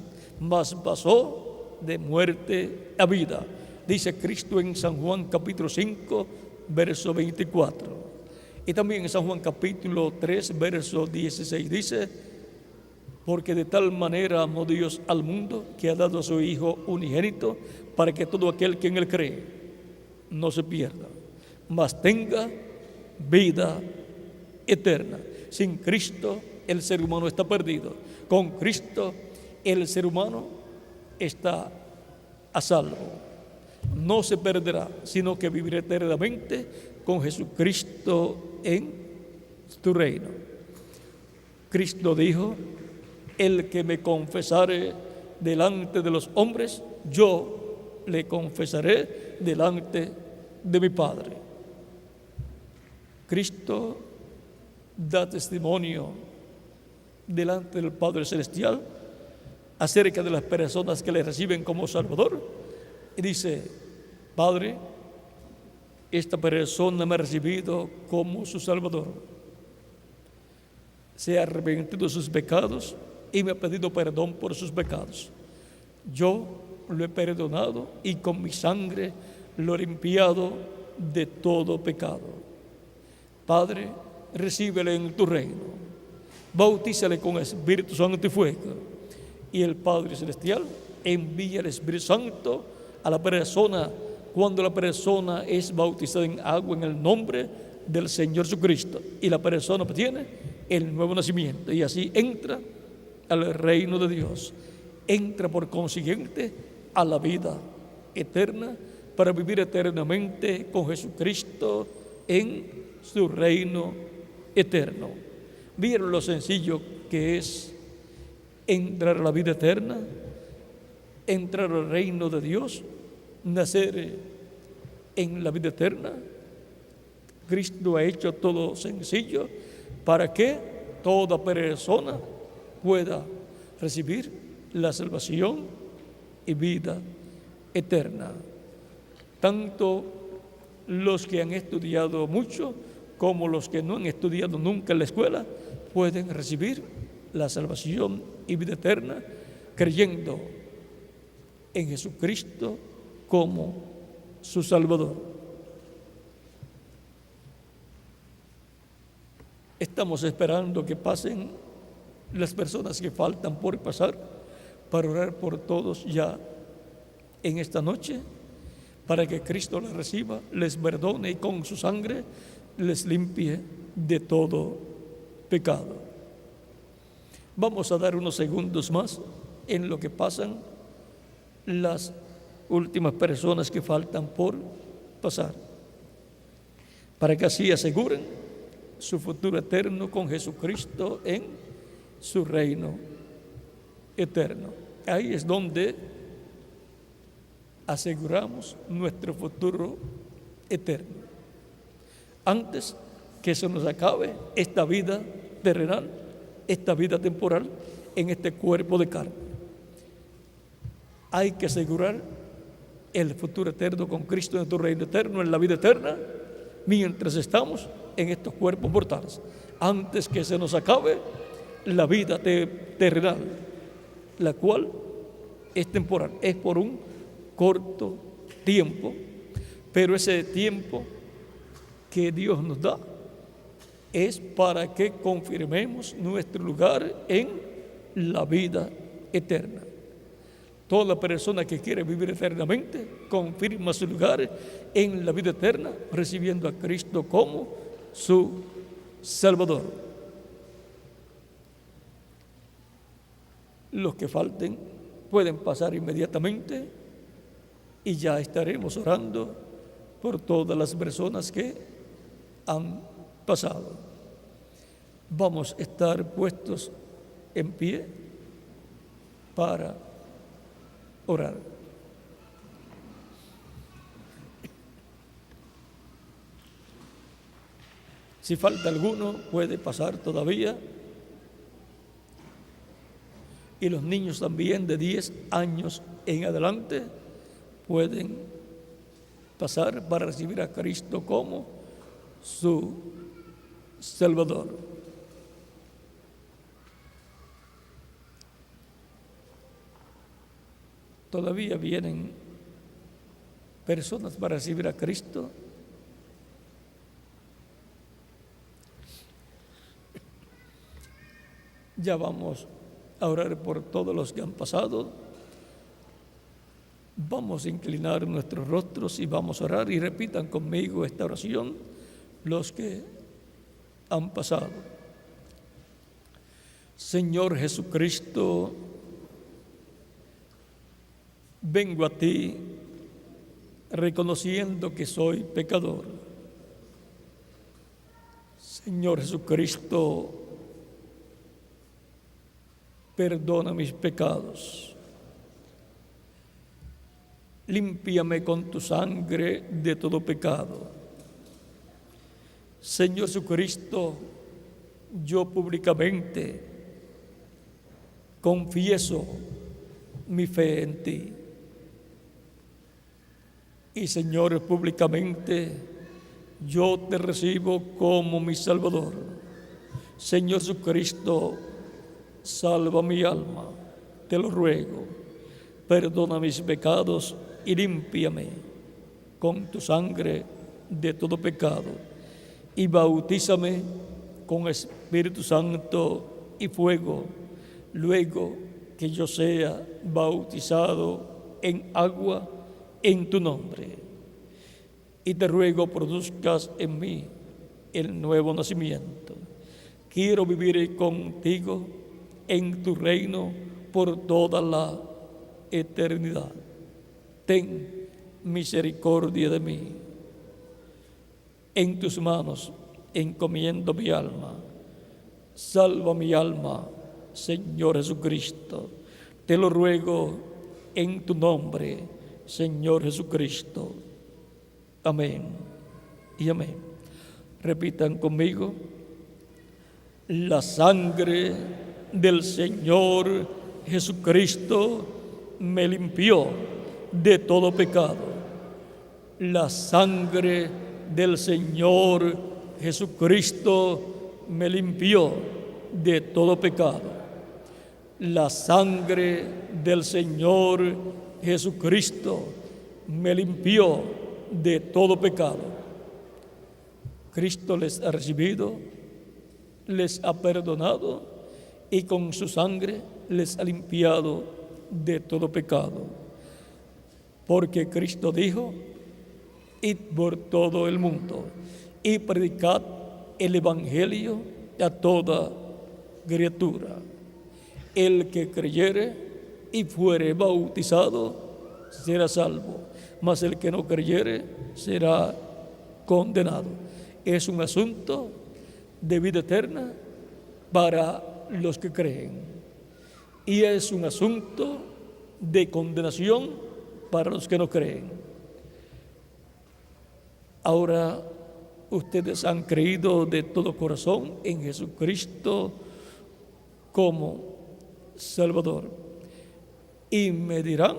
mas pasó de muerte a vida. Dice Cristo en San Juan capítulo 5, verso 24. Y también en San Juan capítulo 3, verso 16 dice: porque de tal manera amó Dios al mundo que ha dado a su Hijo unigénito, para que todo aquel que en él cree no se pierda, mas tenga vida eterna. Sin Cristo el ser humano está perdido. Con Cristo el ser humano está a salvo. No se perderá, sino que vivirá eternamente con Jesucristo en tu reino. Cristo dijo: el que me confesare delante de los hombres, yo le confesaré delante de mi Padre. Cristo da testimonio delante del Padre Celestial acerca de las personas que le reciben como Salvador, y dice: Padre, esta persona me ha recibido como su Salvador, se ha arrepentido de sus pecados y me ha pedido perdón por sus pecados. Yo lo he perdonado y con mi sangre lo he limpiado de todo pecado. Padre, recíbele en tu reino, bautízale con Espíritu Santo y fuego, y el Padre Celestial envía el Espíritu Santo a la persona cuando la persona es bautizada en agua en el nombre del Señor Jesucristo, y la persona obtiene el nuevo nacimiento y así entra al reino de Dios, entra por consiguiente a la vida eterna para vivir eternamente con Jesucristo en su reino eterno. ¿Vieron lo sencillo que es entrar a la vida eterna, entrar al reino de Dios, nacer en la vida eterna? Cristo ha hecho todo sencillo para que toda persona pueda recibir la salvación y vida eterna. Tanto los que han estudiado mucho como los que no han estudiado nunca en la escuela pueden recibir la salvación y vida eterna creyendo en Jesucristo como su Salvador. Estamos esperando que pasen las personas que faltan por pasar para orar por todos ya en esta noche, para que Cristo les reciba, les perdone y con su sangre les limpie de todo pecado. Vamos a dar unos segundos más en lo que pasan las últimas personas que faltan por pasar, para que así aseguren su futuro eterno con Jesucristo en su reino eterno. Ahí es donde aseguramos nuestro futuro eterno. Antes que se nos acabe esta vida terrenal, esta vida temporal en este cuerpo de carne. Hay que asegurar el futuro eterno con Cristo en tu reino eterno, en la vida eterna, mientras estamos en estos cuerpos mortales. Antes que se nos acabe la vida terrenal, la cual es temporal, es por un corto tiempo, pero ese tiempo que Dios nos da es para que confirmemos nuestro lugar en la vida eterna. Toda persona que quiere vivir eternamente confirma su lugar en la vida eterna, recibiendo a Cristo como su Salvador. Los que falten pueden pasar inmediatamente y ya estaremos orando por todas las personas que han pasado. Vamos a estar puestos en pie para orar. Si falta alguno, puede pasar todavía. Y los niños también de 10 años en adelante pueden pasar para recibir a Cristo como su Salvador. Todavía vienen personas para recibir a Cristo. Ya vamos a orar por todos los que han pasado. Vamos a inclinar nuestros rostros y vamos a orar, y repitan conmigo esta oración los que han pasado. Señor Jesucristo, vengo a ti reconociendo que soy pecador. Señor Jesucristo, perdona mis pecados. Límpiame con tu sangre de todo pecado. Señor Jesucristo, yo públicamente confieso mi fe en ti. Y Señor, públicamente yo te recibo como mi Salvador. Señor Jesucristo, salva mi alma, te lo ruego. Perdona mis pecados y límpiame con tu sangre de todo pecado. Y bautízame con Espíritu Santo y fuego, luego que yo sea bautizado en agua en tu nombre. Y te ruego produzcas en mí el nuevo nacimiento. Quiero vivir contigo en tu reino por toda la eternidad. Ten misericordia de mí. En tus manos encomiendo mi alma. Salva mi alma, Señor Jesucristo. Te lo ruego en tu nombre, Señor Jesucristo. Amén y amén. Repitan conmigo: la sangre del Señor Jesucristo me limpió de todo pecado. La sangre del Señor Jesucristo me limpió de todo pecado. La sangre del Señor Jesucristo me limpió de todo pecado. Cristo les ha recibido, les ha perdonado y con su sangre les ha limpiado de todo pecado. Porque Cristo dijo: id por todo el mundo y predicad el Evangelio a toda criatura. El que creyere y fuere bautizado será salvo, mas el que no creyere será condenado. Es un asunto de vida eterna para los que creen, y es un asunto de condenación para los que no creen. Ahora ustedes han creído de todo corazón en Jesucristo como Salvador, y me dirán: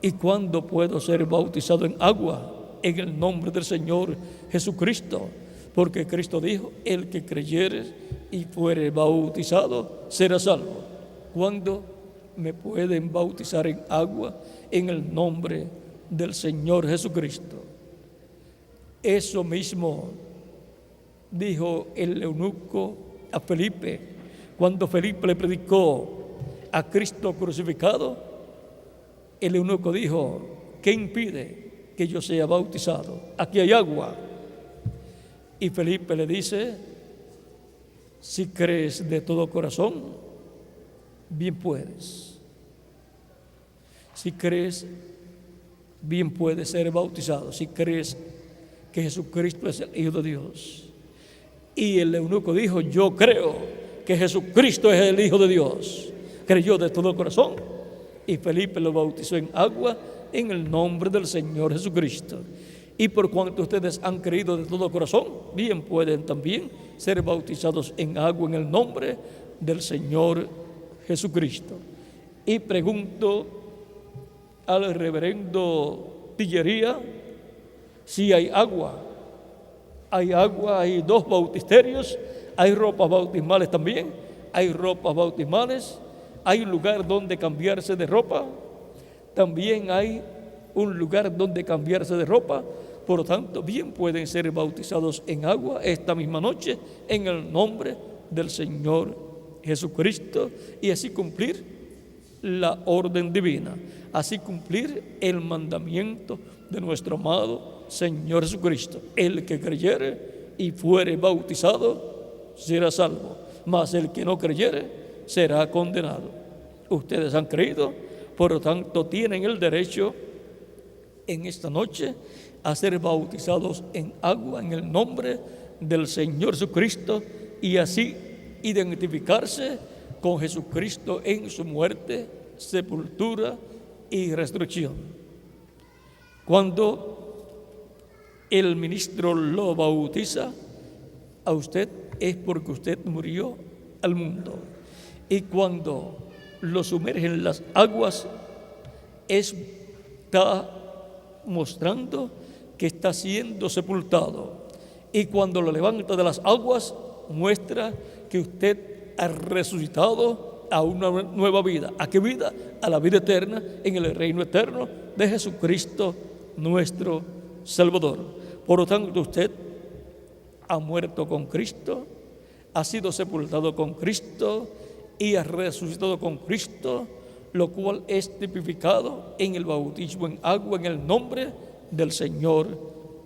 ¿y cuándo puedo ser bautizado en agua en el nombre del Señor Jesucristo? Porque Cristo dijo: el que creyere y fuere bautizado será salvo. ¿Cuándo me pueden bautizar en agua en el nombre del Señor Jesucristo? Eso mismo dijo el eunuco a Felipe cuando Felipe le predicó a Cristo crucificado. El eunuco dijo: ¿qué impide que yo sea bautizado? Aquí hay agua. Y Felipe le dice: si crees de todo corazón, bien puedes. Si crees, bien puedes ser bautizado. Si crees que Jesucristo es el Hijo de Dios. Y el eunuco dijo: yo creo que Jesucristo es el Hijo de Dios. Creyó de todo corazón. Y Felipe lo bautizó en agua en el nombre del Señor Jesucristo. Y por cuanto ustedes han creído de todo corazón, bien pueden también ser bautizados en agua en el nombre del Señor Jesucristo. Y pregunto al reverendo Tillería si hay agua. Hay agua, hay 2 bautisterios, hay ropas bautismales también, hay ropas bautismales, hay un lugar donde cambiarse de ropa, también hay un lugar donde cambiarse de ropa. Por lo tanto, bien pueden ser bautizados en agua esta misma noche en el nombre del Señor Jesucristo, y así cumplir la orden divina, así cumplir el mandamiento de nuestro amado Señor Jesucristo. El que creyere y fuere bautizado será salvo, mas el que no creyere será condenado. Ustedes han creído, por lo tanto tienen el derecho en esta noche a ser bautizados en agua en el nombre del Señor Jesucristo, y así identificarse con Jesucristo en su muerte, sepultura y resurrección. Cuando el ministro lo bautiza a usted, es porque usted murió al mundo, y cuando lo sumerge en las aguas, está mostrando que está siendo sepultado, y cuando lo levanta de las aguas, muestra que usted ha resucitado a una nueva vida. ¿A qué vida? A la vida eterna en el reino eterno de Jesucristo nuestro Salvador. Por lo tanto, usted ha muerto con Cristo, ha sido sepultado con Cristo y ha resucitado con Cristo, lo cual es tipificado en el bautismo en agua en el nombre del Señor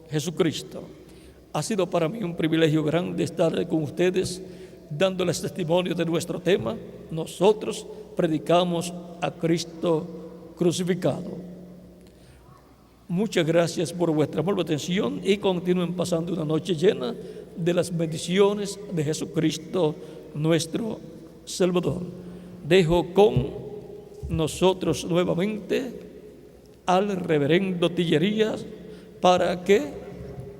Jesucristo. Ha sido para mí un privilegio grande estar con ustedes dándoles testimonio de nuestro tema. Nosotros predicamos a Cristo crucificado. Muchas gracias por vuestra amable atención y continúen pasando una noche llena de las bendiciones de Jesucristo nuestro Salvador. Dejo con nosotros nuevamente al reverendo Tillerías para que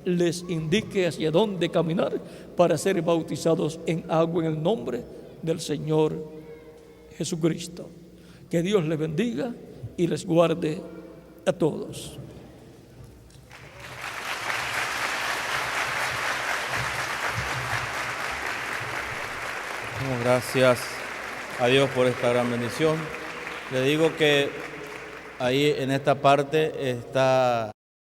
les indique hacia dónde caminar para ser bautizados en agua en el nombre del Señor Jesucristo. Que Dios les bendiga y les guarde a todos. Gracias a Dios por esta gran bendición. Le digo que ahí en esta parte está